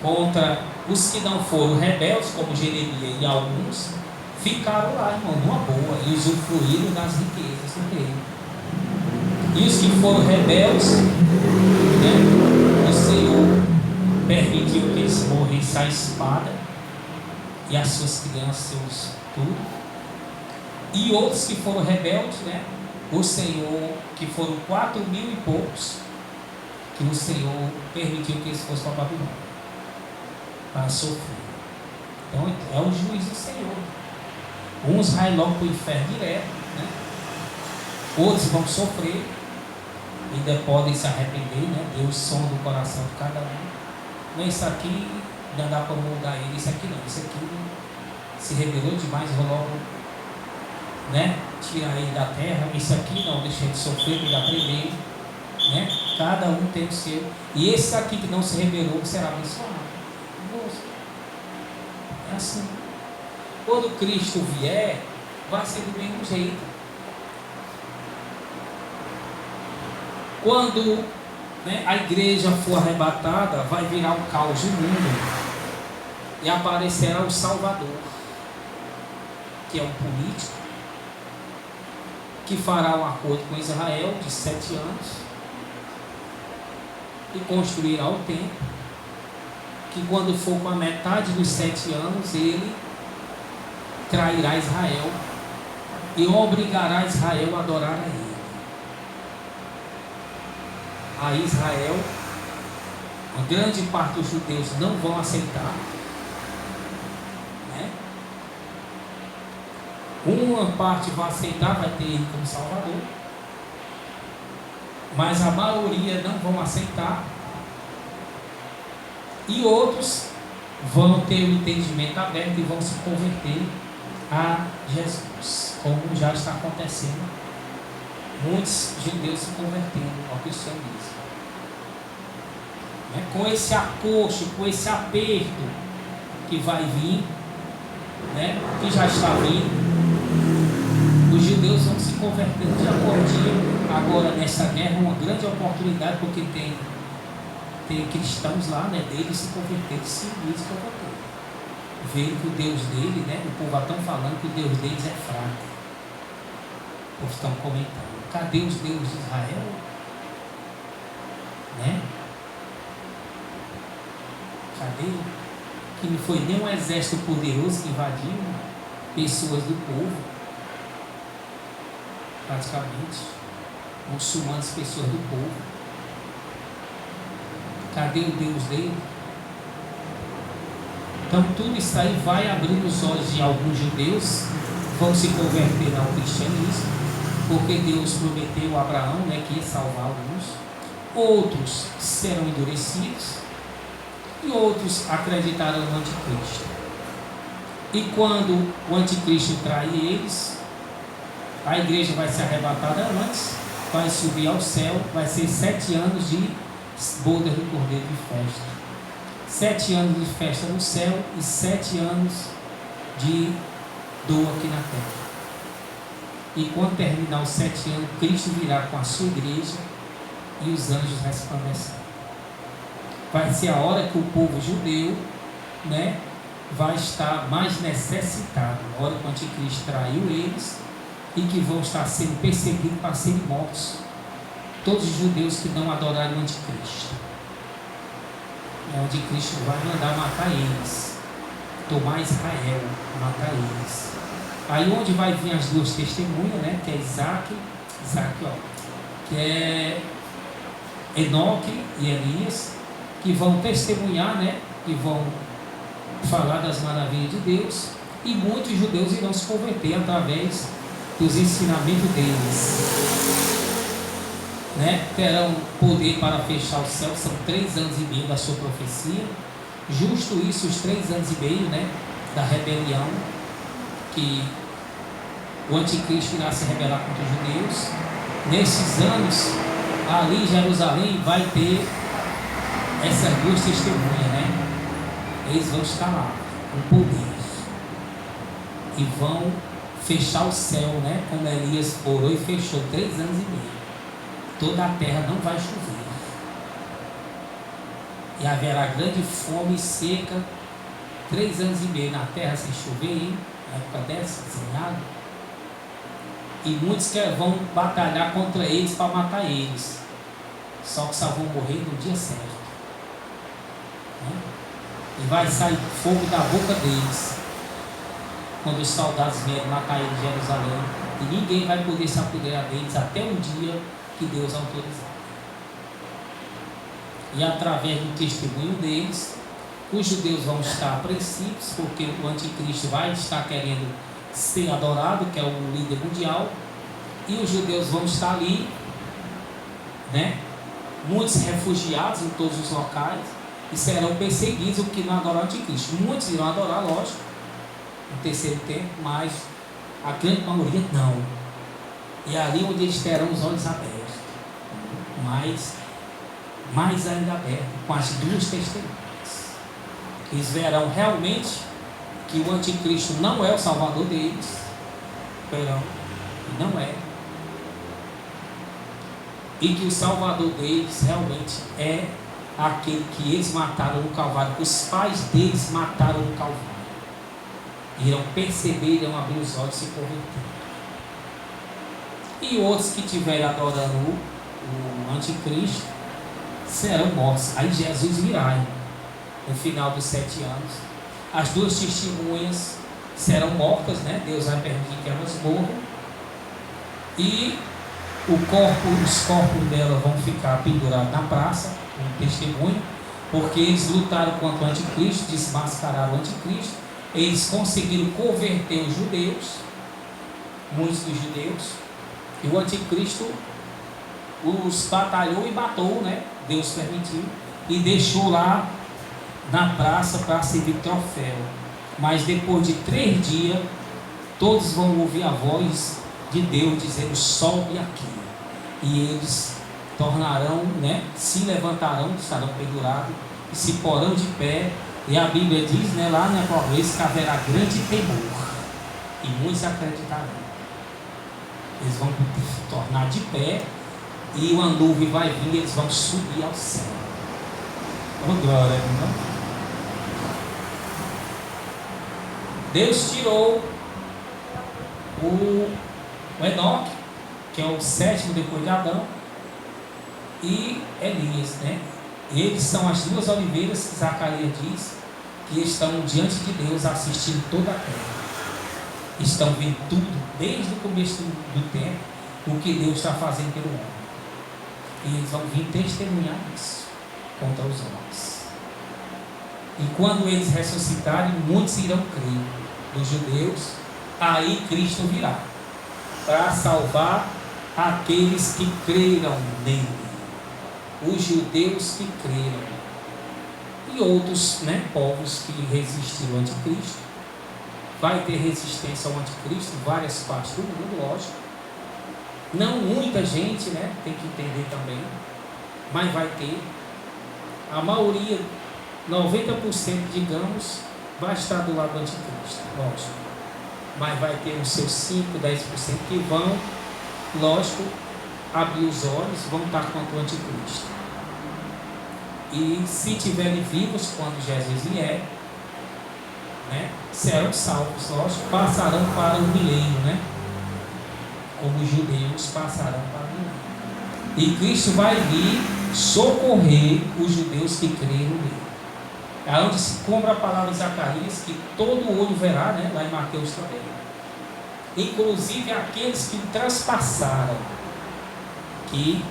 contra os que não foram rebeldes, como Jeremias, e alguns ficaram lá, irmão, numa boa, e usufruíram das riquezas do reino. E os que foram rebeldes, né, o Senhor permitiu que eles morressem à espada, e as suas crianças, seus tudo. E outros que foram rebeldes, né, o Senhor, que foram 4.000 e poucos, que o Senhor permitiu que eles fossem para a Babilônia, para sofrer. Então é o juiz do Senhor. Uns vai logo para o inferno direto, né? Outros vão sofrer, ainda podem se arrepender, né? Deus sonda o coração de cada um. Não, isso aqui não dá para mudar ele, isso aqui não, isso aqui se rebelou demais, vou logo, né, tirar ele da terra. Isso aqui não, deixa ele sofrer, ele aprender, né? Cada um tem o seu. E esse aqui que não se rebelou será abençoado. É assim. Quando Cristo vier, vai ser do mesmo jeito. Quando, né, a igreja for arrebatada, vai virar um caos no mundo, e aparecerá o Salvador, que é um político, que fará um acordo com Israel de 7 anos e construirá o templo, que quando for com a metade dos 7 anos, ele trairá Israel e obrigará Israel a adorar a ele. A Israel, a grande parte dos judeus não vão aceitar, né? Uma parte vai aceitar, vai ter ele como Salvador, mas a maioria não vão aceitar, e outros vão ter o entendimento aberto e vão se converter a Jesus, como já está acontecendo. Muitos judeus se convertendo ao cristianismo, né? Com esse acocho, com esse aperto que vai vir, né? Que já está vindo, os judeus vão se convertendo dia por dia. Agora, nessa guerra, é uma grande oportunidade, porque tem cristãos lá, né, deles se converterem, se converterem. Veem que o Deus dele, né, o povo estão falando que o Deus deles é fraco. O povo estão comentando: cadê os deuses de Israel? Né? Cadê? Que não foi nem um exército poderoso que invadiu pessoas do povo, praticamente, muçulmanos, pessoas do povo. Cadê o Deus dele? Então tudo isso aí vai abrir os olhos de alguns judeus, vão se converter ao cristianismo, porque Deus prometeu a Abraão, né, que ia salvar alguns. Outros serão endurecidos e outros acreditarão no anticristo. E quando o anticristo trair eles, a igreja vai ser arrebatada antes, vai subir ao céu, vai ser 7 anos de bodas do Cordeiro de festa. 7 anos de festa no céu e 7 anos de dor aqui na terra. E quando terminar os 7 anos, Cristo virá com a sua igreja e os anjos resplandecerão. Vai ser a hora que o povo judeu, né, vai estar mais necessitado, a hora que o anticristo traiu eles e que vão estar sendo perseguidos para serem mortos. Todos os judeus que não adoraram o anticristo. O anticristo vai mandar matar eles, tomar Israel, matar eles. Aí onde vai vir as duas testemunhas, né? Que é Isaac, ó, que é Enoque e Elias, que vão testemunhar, né? Que vão falar das maravilhas de Deus, e muitos judeus irão se converter através dos ensinamentos deles, né? Terão poder para fechar o céu. São 3 anos e meio da sua profecia, justo isso, os 3 anos e meio, né? Da rebelião, que o anticristo irá se rebelar contra os judeus. Nesses anos, ali em Jerusalém vai ter essas duas testemunhas, né? Eles vão estar lá com poder e vão fechar o céu, né? Como Elias orou e fechou 3 anos e meio. Toda a terra não vai chover, e haverá grande fome e seca, 3 anos e meio na terra sem chover, hein? Na época dessa, sem água. E muitos vão batalhar contra eles para matar eles, só que só vão morrer no dia certo, né? E vai sair fogo da boca deles quando os soldados vierem matar eles em Jerusalém, e ninguém vai poder se apoderar deles até um dia que Deus autorizar. E através do testemunho deles, os judeus vão estar apreensivos, porque o anticristo vai estar querendo ser adorado, que é o líder mundial, e os judeus vão estar ali, né? Muitos refugiados em todos os locais, e serão perseguidos o que não adoram o anticristo. Muitos irão adorar, lógico, no terceiro tempo, mas a grande maioria não. E é ali onde eles terão os olhos abertos, mais ainda abertos, com as duas testemunhas. Eles verão realmente que o anticristo não é o salvador deles, não é, e que o salvador deles realmente é aquele que eles mataram no Calvário, que os pais deles mataram no Calvário. Irão perceber, irão abrir os olhos e se converter. E outros que estiverem adorando o anticristo serão mortos. Aí Jesus virá no final dos 7 anos. As duas testemunhas serão mortas, né? Deus vai permitir que elas morram. E os corpos delas vão ficar pendurados na praça, como testemunho, porque eles lutaram contra o anticristo, desmascararam o anticristo. Eles conseguiram converter os judeus, muitos dos judeus, e o anticristo os batalhou e matou, né? Deus permitiu, e deixou lá na praça para servir troféu. Mas depois de 3 dias, todos vão ouvir a voz de Deus dizendo: sobe aqui. E eles tornarão, né? Se levantarão, estarão pendurados e se porão de pé. E a Bíblia diz, né, lá na Apocalipse, que haverá grande temor, e muitos acreditarão. Eles vão se tornar de pé, e uma nuvem vai vir, e eles vão subir ao céu. Oh, glória, irmão. Deus tirou o Enoque, que é o 7º depois de Adão, e Elias, né? Eles são as 2 oliveiras que Zacarias diz que estão diante de Deus, assistindo toda a terra. Estão vendo tudo, desde o começo do tempo, o que Deus está fazendo pelo homem. E eles vão vir testemunhar isso contra os homens. E quando eles ressuscitarem, muitos irão crer. Dos judeus, aí Cristo virá para salvar aqueles que creram nele. Os judeus que creram, e outros, né, povos que resistiram ao anticristo. Vai ter resistência ao anticristo em várias partes do mundo, lógico. Não muita gente, né, tem que entender também, mas vai ter. A maioria, 90%, digamos, vai estar do lado do anticristo, lógico. Mas vai ter os seus 5, 10% que vão, lógico, abrir os olhos, vão estar contra o anticristo. E se tiverem vivos quando Jesus vier, né, serão salvos, lógico, passarão para o milênio, né? Como os judeus passarão para o milênio. E Cristo vai vir socorrer os judeus que creram nele. É onde se cumpre a palavra de Zacarias, que todo olho verá, né? Lá em Mateus também. inclusive aqueles que traspassaram ele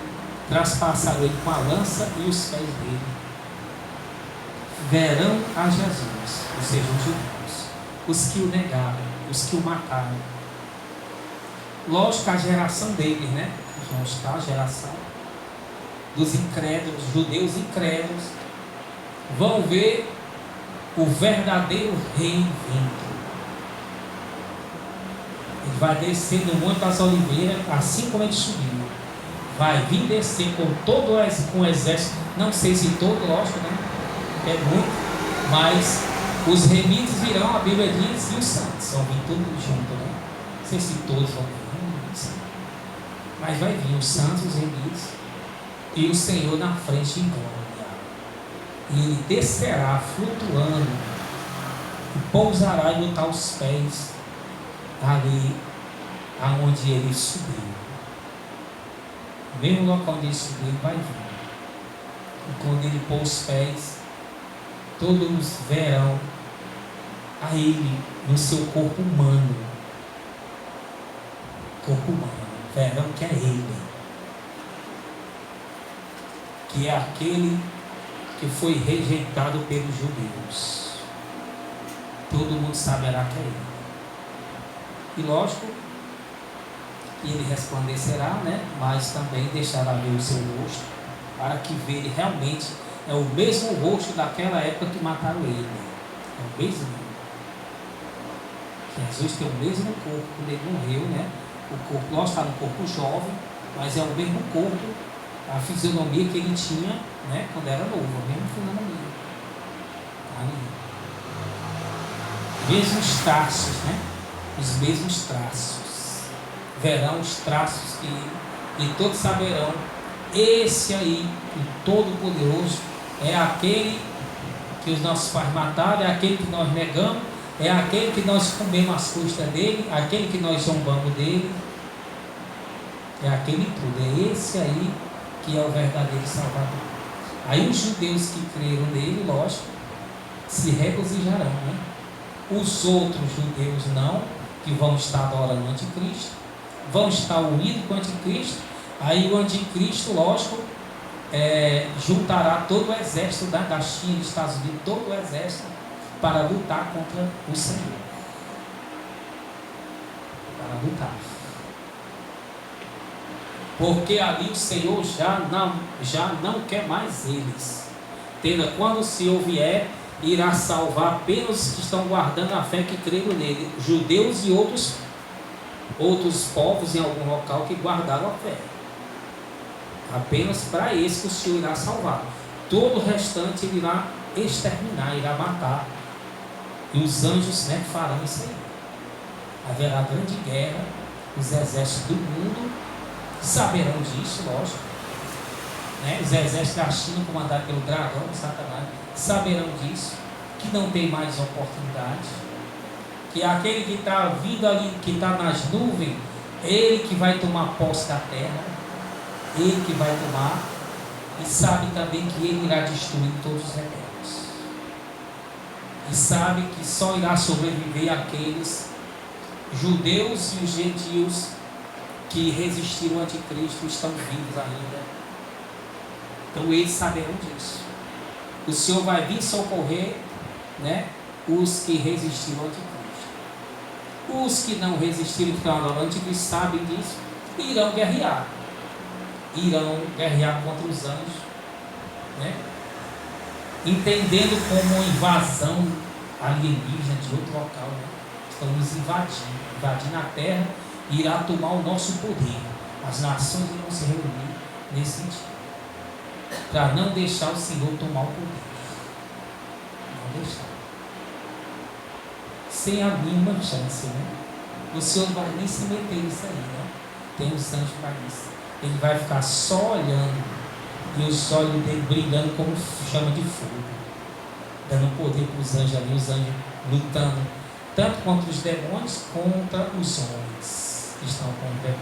com a lança e os pés dele, verão a Jesus, ou seja, os judeus, os que o negaram, os que o mataram. Lógico, a geração deles, né? Já está a geração dos incrédulos, judeus incrédulos, vão ver o verdadeiro rei vindo. Ele vai descer do Monte das Oliveiras, assim como ele subiu. Vai vir descer com o exército, não sei se todo, lógico, né? É muito, mas os remidos virão, a Bíblia diz, e os santos vão vir tudo junto, né? Não sei se todos vão vir, mas vai vir os santos, os remidos, e o Senhor na frente em glória. E ele descerá flutuando, e pousará e botar os pés ali aonde ele subiu. No mesmo local onde ele subiu, ele vai vir. E quando ele pôr os pés, todos verão a ele no seu corpo humano. Corpo humano. Verão que é ele. Que é aquele que foi rejeitado pelos judeus. Todo mundo saberá que é ele. E lógico, ele resplandecerá, né? Mas também deixará ver o seu rosto, para que ele realmente é o mesmo rosto daquela época que mataram ele. É o mesmo. Jesus tem o mesmo corpo quando ele morreu, né? O corpo, nós está no corpo jovem, mas é o mesmo corpo, a fisionomia que ele tinha, né? Quando era novo, a mesma fisionomia. Mesmos traços, né? Os mesmos traços. Verão os traços e todos saberão, esse aí, o Todo-Poderoso, é aquele que os nossos pais mataram, é aquele que nós negamos, é aquele que nós comemos as custas dele, aquele que nós zombamos dele, é aquele tudo, é esse aí que é o verdadeiro Salvador. Aí os judeus que creram nele, lógico, se regozijarão, né? Os outros judeus não, que vão estar adorando o anticristo, vão estar unidos com o anticristo. Aí o anticristo, lógico, juntará todo o exército da China, dos Estados Unidos, todo o exército para lutar contra o Senhor. Para lutar. Porque ali o Senhor já não quer mais eles. Entenda, quando o Senhor vier, irá salvar apenas os que estão guardando a fé, que creram nele, judeus e outros povos em algum local que guardaram a fé. Apenas para esse que o Senhor irá salvar. Todo o restante ele irá exterminar, irá matar. E os anjos, né, farão isso aí. Haverá grande guerra. Os exércitos do mundo saberão disso, lógico, né? Os exércitos da China, comandados pelo dragão, Satanás, saberão disso, que não tem mais oportunidade, que aquele que está vindo ali, que está nas nuvens, ele que vai tomar posse da terra, ele que vai tomar, e sabe também que ele irá destruir todos os rebeldes, e sabe que só irá sobreviver aqueles judeus e os gentios que resistiram ao anticristo, estão vivos ainda. Então eles saberão disso. O Senhor vai vir socorrer, né, os que resistiram ao anticristo. Os que não resistiram, que estão ao anticristo, sabem disso e irão guerrear. Irão guerrear contra os anjos, né, entendendo como invasão alienígena de outro local, né? Estão nos invadindo a terra, e irá tomar o nosso poder. As nações irão se reunir nesse sentido, para não deixar o Senhor tomar o poder. Não deixar. Sem a mínima chance, né? O Senhor não vai nem se meter nisso aí, né? Tem os anjos para isso. Ele vai ficar só olhando, e os olhos dele brilhando como chama de fogo, dando poder para os anjos ali, os anjos lutando tanto contra os demônios, contra os homens que estão com o demônio.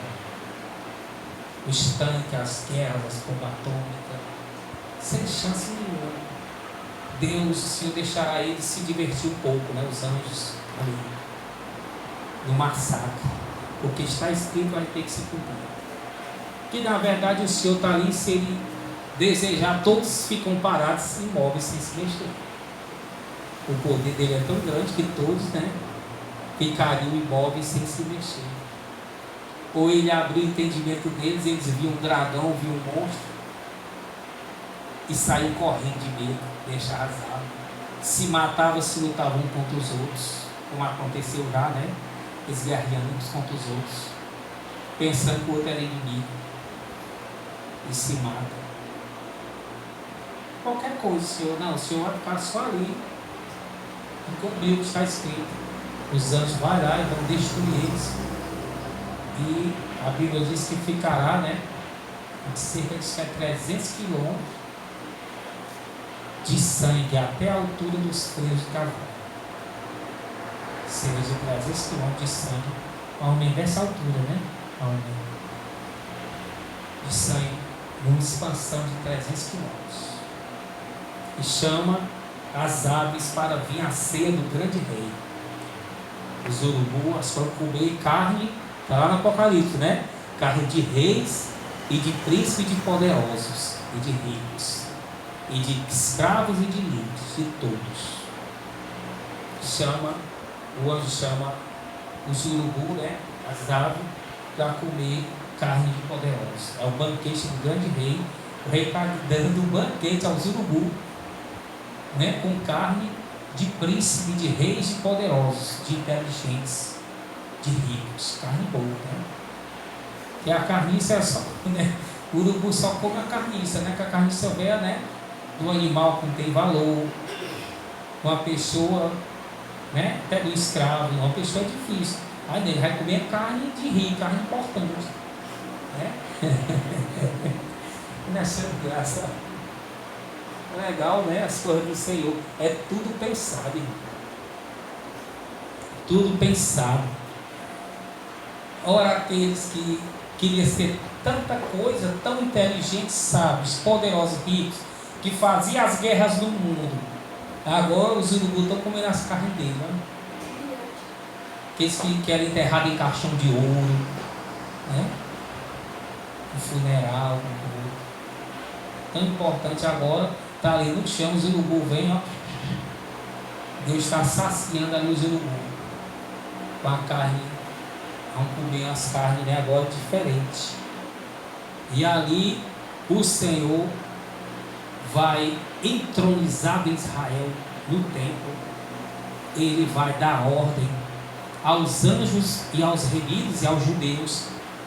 Os tanques, as guerras, as bombas atômicas, sem chance nenhuma. Deus, o Senhor deixará eles se divertir um pouco, né? Os anjos ali, no massacre. porque está escrito, vai ter que se cumprir. Que na verdade o Senhor está ali, se Ele desejar, todos ficam parados, imóveis, sem se mexer. O poder dele é tão grande que todos, né, ficariam imóveis sem se mexer. Ou Ele abriu o entendimento deles, eles viam um dragão, viam um monstro, e saíam correndo de medo, deixaram as armas, se matavam, se lutavam um contra os outros, como aconteceu já, né? Eles guerreando uns contra os outros, pensando que o outro era inimigo, e se matam. Qualquer coisa, Senhor, não, o Senhor vai ficar só ali, e cumprir o que está escrito. Os anjos vão lá e vão destruir eles, e a Bíblia diz que ficará, né, de cerca de 300 quilômetros de sangue até a altura dos freios de cavalo. Cerca de 300 quilômetros de sangue, homem dessa altura, né? Homem de sangue, numa expansão de 300 quilômetros. E chama as aves para vir à ceia do grande rei. Os urubus foram comer carne, está lá no Apocalipse, né? Carne de reis e de príncipes e de poderosos e de ricos, e de escravos e de livres, de todos. O anjo chama os urubus, né, as aves, para comer carne de poderosos. É o banquete do grande rei. O rei está dando um banquete aos urubus, né, com carne de príncipe, de reis, de poderosos, de inteligentes, de ricos. Carne boa, né? Que a carniça é só, né? O urubu só come a carniça, né? Que a carniça vem, né, do animal que não tem valor, uma pessoa, né, até do escravo, uma pessoa é difícil. Aí ele vai comer carne de rico, carne importante, né? Nessa graça. Legal, né? As coisas do Senhor. É tudo pensado, irmão. Tudo pensado. Ora, aqueles que queriam ser tanta coisa, tão inteligentes, sábios, poderosos, ricos, que faziam as guerras no mundo. Agora os urubus estão comendo as carnes dele, né? Aqueles que querem enterrar em caixão de ouro, né? No funeral, tão importante agora, está ali no chão, os urubus vêm, ó. Deus está saciando ali os urubus com a carne. Vamos comer as carnes, né, agora diferente. E ali o Senhor vai entronizado em Israel no templo. Ele vai dar ordem aos anjos e aos remidos e aos judeus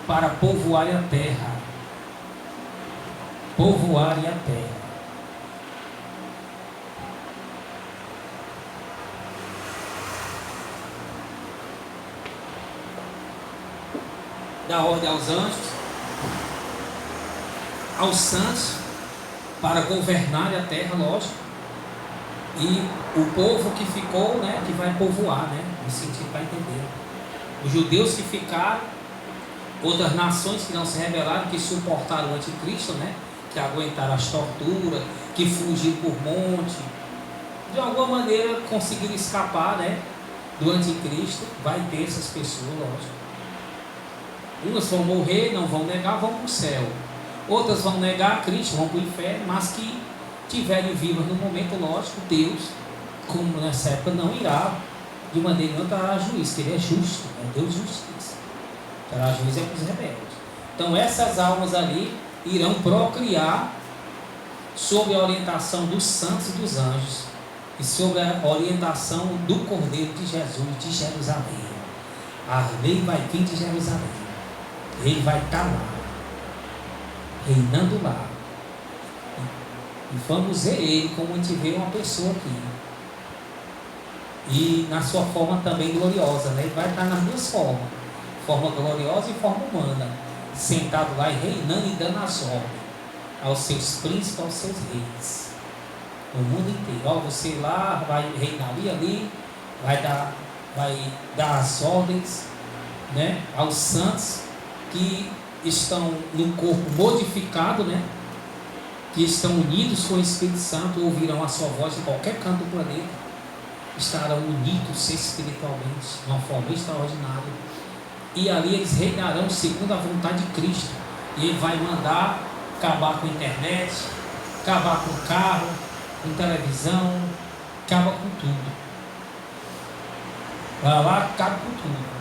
para povoarem a terra. Povoarem a terra. Dá ordem aos anjos, aos santos, para governarem a terra, lógico. E o povo que ficou, né, que vai povoar, né, no sentido para entender. Os judeus que ficaram, outras nações que não se rebelaram, que suportaram o anticristo, né, que aguentaram as torturas, que fugiram por monte, de alguma maneira conseguiram escapar, né, do anticristo. Vai ter essas pessoas, lógico. Umas vão morrer, não vão negar, vão para o céu. Outras vão negar Cristo, vão para o inferno, mas que tiverem vivas no momento, lógico, Deus, como nessa época, não irá, de maneira nenhuma, trará juízo, que Ele é justo, é Deus justiça. Trará juízo é para os rebeldes. Então essas almas ali irão procriar sob a orientação dos santos e dos anjos, e sob a orientação do Cordeiro de Jesus, de Jerusalém. A lei vai vir de Jerusalém. Ele vai estar lá, reinando lá. E vamos ver Ele como a gente vê uma pessoa aqui. E na sua forma também gloriosa, né? Ele vai estar nas duas formas. Forma gloriosa e forma humana. Sentado lá e reinando e dando as ordens aos seus príncipes, aos seus reis. No mundo inteiro. Ó, você lá vai reinar ali, vai dar as ordens, né, aos santos que estão no corpo modificado, né, que estão unidos com o Espírito Santo, ouvirão a sua voz em qualquer canto do planeta, estarão unidos espiritualmente de uma forma extraordinária. e ali eles reinarão segundo a vontade de Cristo. E Ele vai mandar acabar com a internet, acabar com o carro, com televisão, acaba com tudo. Vai lá, acaba com tudo.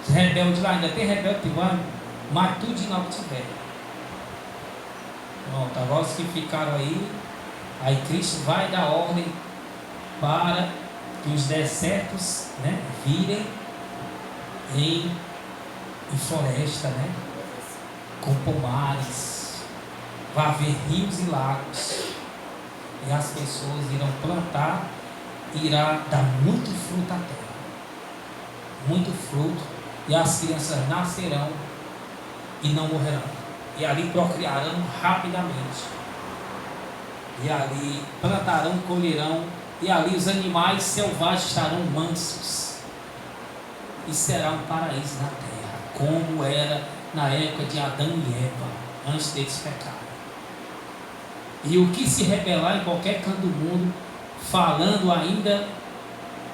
Os rebeldes lá, ainda tem rebelde que vai, mata tudo de novo que tiver. Pronto, agora os que ficaram aí Cristo vai dar ordem para que os desertos, né, virem em floresta, né, com pomares, vai haver rios e lagos, e as pessoas irão plantar, irá dar muito fruto à terra, muito fruto, e as crianças nascerão e não morrerão, e ali procriarão rapidamente, e ali plantarão, colherão, e ali os animais selvagens estarão mansos, e será um paraíso na terra, como era na época de Adão e Eva, antes deles pecarem. E o que se rebelar em qualquer canto do mundo, falando ainda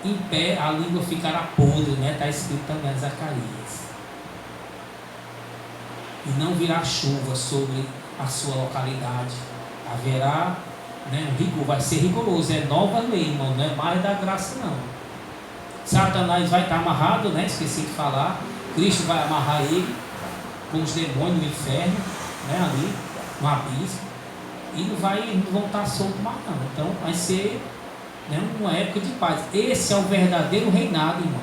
em pé, a língua ficará podre, né? Está escrito também em Zacarias. E não virá chuva sobre a sua localidade. Haverá, né, um rigor, vai ser rigoroso, é nova lei, irmão, não é mais da graça não. Satanás vai estar amarrado, né? Esqueci de falar. Cristo vai amarrar ele com os demônios no inferno, né? Ali, no abismo. E não vão estar soltos mais não. Então vai ser, né, uma época de paz. Esse é o verdadeiro reinado, irmão.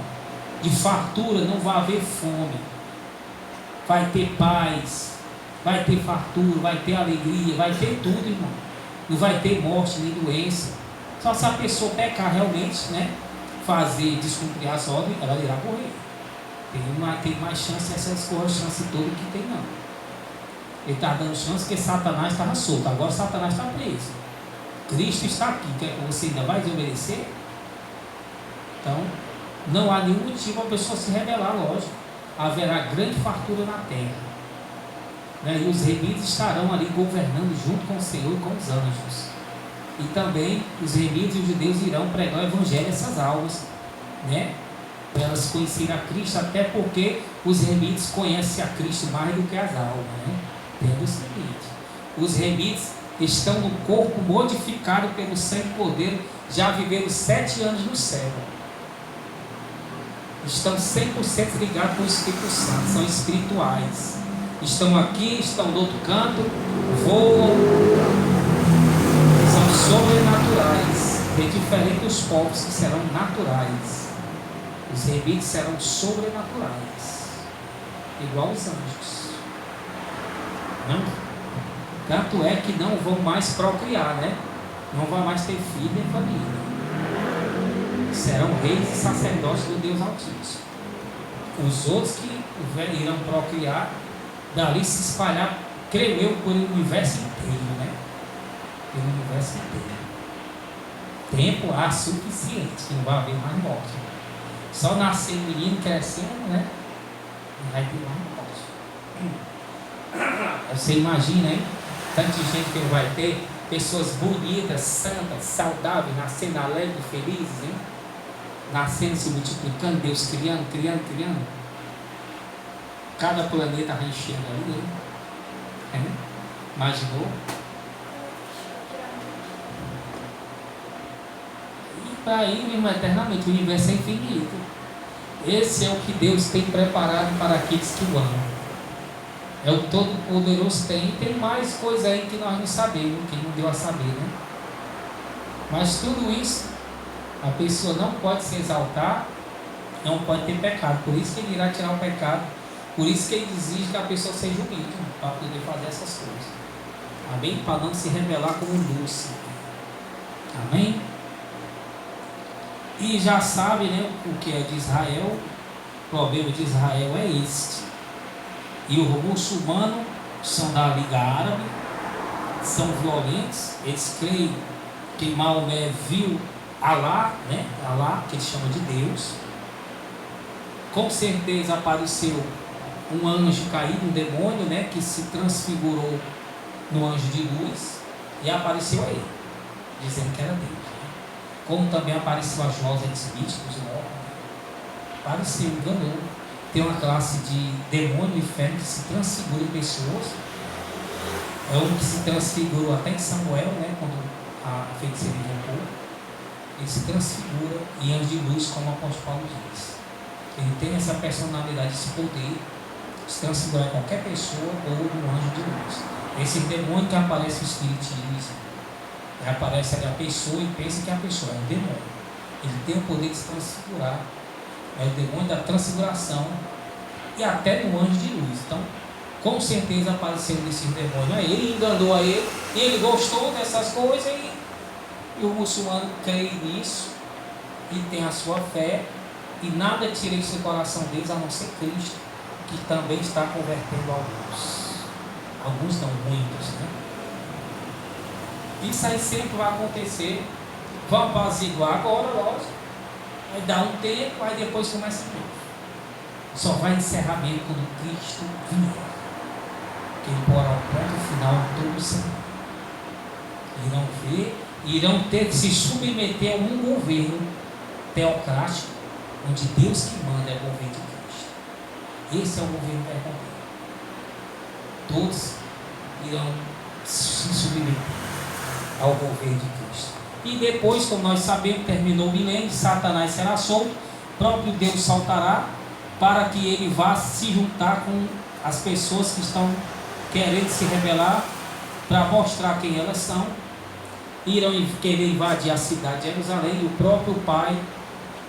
De fartura, não vai haver fome. Vai ter paz, vai ter fartura, vai ter alegria, vai ter tudo, irmão. Não vai ter morte nem doença. Só se a pessoa pecar realmente, né, fazer, descumprir as ordens, ela irá morrer. Tem mais chance, essa escolha, a chance toda que tem não. Ele está dando chance porque Satanás estava solto, agora Satanás está preso. Cristo está aqui, quer que você ainda vai desobedecer? Então, não há nenhum motivo a pessoa se rebelar, lógico. Haverá grande fartura na terra, né? E os remidos estarão ali governando junto com o Senhor e com os anjos. E também os remidos e os judeus irão pregar o evangelho a essas almas, né? Para elas conhecerem a Cristo, até porque os remidos conhecem a Cristo mais do que as almas, né? Tendo o seguinte: os remidos estão no corpo modificado pelo sangue cordeiro, já viveram 7 anos no céu. Estão 100% ligados com o Espírito Santo, são espirituais. Estão aqui, estão no outro canto, voam, são sobrenaturais. É diferente dos povos que serão naturais. Os remidos serão sobrenaturais, igual os anjos. Não? Tanto é que não vão mais procriar, né? Não vai mais ter filho nem família. Serão reis e sacerdotes do Deus Altíssimo. Os outros que irão procriar, dali se espalhar, creio eu, por o universo inteiro, né? Pelo universo inteiro. Tempo há suficiente, que não vai haver mais morte. Só nascer menino crescendo, né? Não vai ter mais morte. Você imagina, hein? Tanta gente que ele vai ter, pessoas bonitas, santas, saudáveis, nascendo alegres, felizes, hein? Nascendo, se multiplicando, Deus criando. Cada planeta vai enchendo ali, hein? Imaginou? E para ir, irmão, eternamente, o universo é infinito. Esse é o que Deus tem preparado para aqueles que o amam. É o Todo-Poderoso tem mais coisa aí que nós não sabemos, que não deu a saber, né? Mas tudo isso, a pessoa não pode se exaltar, não pode ter pecado. Por isso que ele irá tirar o pecado. Por isso que ele exige que a pessoa seja humilde, para poder fazer essas coisas. Amém? Para não se rebelar como Lúcifer. Amém? E já sabe, né, o que é de Israel. O problema de Israel é este. E os muçulmanos são da Liga Árabe, são violentos, eles creem que Maomé viu Alá, né? Alá, que eles chamam de Deus. Com certeza apareceu um anjo caído, um demônio, né? Que se transfigurou no anjo de luz e apareceu a ele, dizendo que era Deus, né? Como também apareceu a José de Smith, apareceu, enganou. Tem uma classe de demônio do inferno que se transfigura em pessoas. É um que se transfigurou até em Samuel, né, quando a feiticeira invocou. Ele se transfigura em anjo de luz, como o apóstolo Paulo diz. Ele tem essa personalidade, esse poder de se transfigurar em qualquer pessoa ou no anjo de luz. Esse demônio que aparece no espiritismo, aparece ali a pessoa e pensa que a pessoa é um demônio. Ele tem o poder de se transfigurar. É o demônio da transfiguração e até no anjo de luz. Então, com certeza apareceu desse demônio a ele, enganou a ele, e ele gostou dessas coisas e o muçulmano crê nisso e tem a sua fé, e nada tira isso do coração deles a não ser Cristo, que também está convertendo alguns não, muitos, né? Isso aí sempre vai acontecer. Vão apaziguar agora, lógico, vai dar um tempo, aí depois começa de novo. Só vai encerrar mesmo quando Cristo vier, que ele porá o ponto final de todo o Senhor. Irão ver, irão ter que se submeter a um governo teocrático, onde Deus que manda é o governo de Cristo. Esse é o governo verdadeiro. Todos irão se submeter ao governo de Cristo. E depois, como nós sabemos, terminou o milênio, Satanás será solto, próprio Deus saltará, para que ele vá se juntar com as pessoas que estão querendo se rebelar, para mostrar quem elas são. Irão querer invadir a cidade de Jerusalém, e o próprio Pai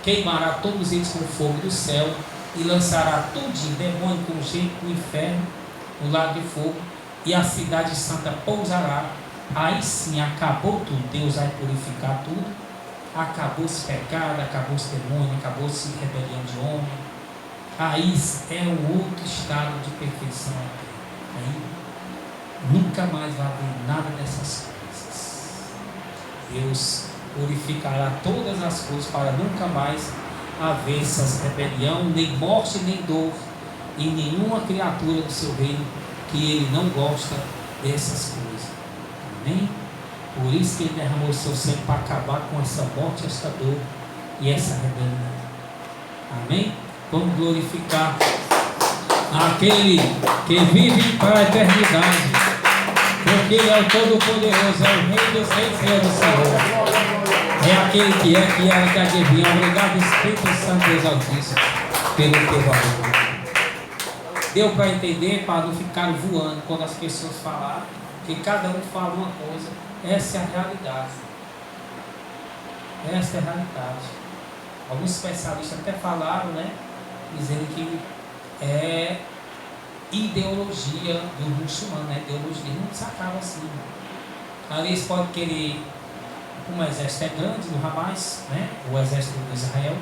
queimará todos eles com fogo do céu, e lançará tudinho, demônio com jeito do inferno, no lago de fogo, e a cidade santa pousará. Aí sim acabou tudo, Deus vai purificar tudo, acabou esse pecado, acabou esse demônio, acabou essa rebelião de homem. Aí é um outro estado de perfeição. Aí nunca mais vai haver nada dessas coisas. Deus purificará todas as coisas para nunca mais haver essas rebelião, nem morte, nem dor em nenhuma criatura do seu reino, que ele não gosta dessas coisas. Amém? Por isso que ele derramou o seu sangue para acabar com essa morte, essa dor e essa rebelião. Amém? Vamos glorificar aquele que vive para a eternidade, porque ele é o Todo-Poderoso, é o Rei dos Reis, Rei do Senhor. É aquele que é, que era, que adivinha. Obrigado, Espírito Santo Deus Altíssimo, pelo teu amor. Deu para entender, para não ficar voando quando as pessoas falaram, que cada um fala uma coisa. Essa é a realidade. Essa é a realidade. Alguns especialistas até falaram, né, dizendo que é ideologia do muçulmano, né? Ideologia não se acaba assim. Ali eles podem querer, como o exército é grande do Hamas, né? O exército de Israel,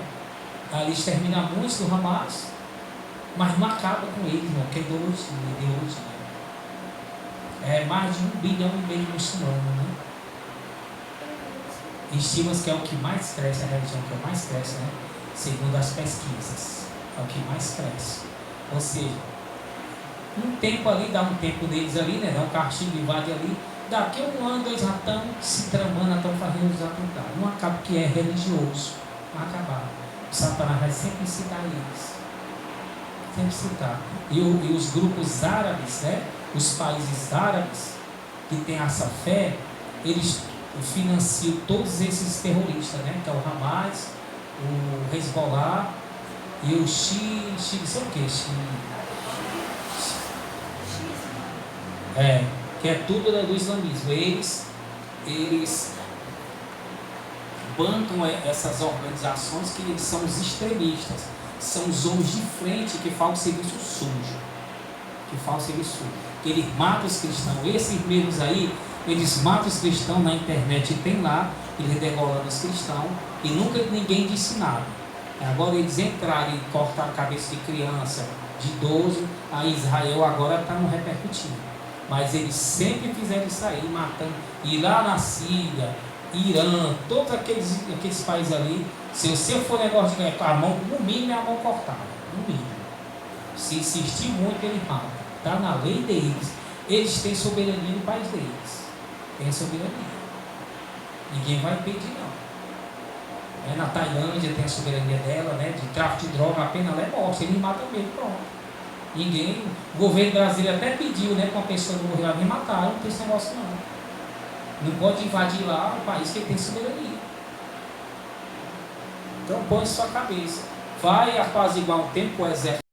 ali extermina muitos do Hamas, mas não acaba com eles, não, que é ideologia. É mais de 1,5 bilhão de muçulmanos, né? Estima-se que é o que mais cresce, a religião que mais cresce, né? Segundo as pesquisas, é o que mais cresce. Ou seja, um tempo ali, dá um tempo deles ali, né? Dá um castigo, invade ali. Daqui a 1 ano, 2 já estão se tramando, estão fazendo os atentados. Não acaba que é religioso, não acabar. O Satanás vai sempre citar eles. Sempre citar. E os grupos árabes, né? Os países árabes que têm essa fé, eles financiam todos esses terroristas, né? Que é o Hamas, o Hezbollah e o sei o que? Que é tudo do islamismo. Eles bancam essas organizações que eles são os extremistas, são os homens de frente que fazem serviço sujo, que eles matam os cristãos. Esses mesmos aí, eles matam os cristãos na internet, e tem lá, eles degolando os cristãos, e nunca ninguém disse nada. Agora eles entraram e cortaram a cabeça de criança, de idoso, a Israel agora está no repercutindo. Mas eles sempre fizeram isso aí, matando. E lá na Síria, Irã, todos aqueles países ali, se você for negócio de ganhar a mão, no mínimo é a mão cortada, no mínimo. Se insistir muito, ele mata. Está na lei deles. Eles têm soberania no país deles. Tem soberania. Ninguém vai impedir, não. Na Tailândia tem a soberania dela, né? De tráfico de droga, a pena lá é morte, eles matam mesmo, pronto. Ninguém, o governo brasileiro até pediu, né, para uma pessoa não morrer lá, nem mataram, não tem esse negócio não. Não pode invadir lá o país que tem soberania. Então põe em sua cabeça. Vai apaziguar um tempo o exército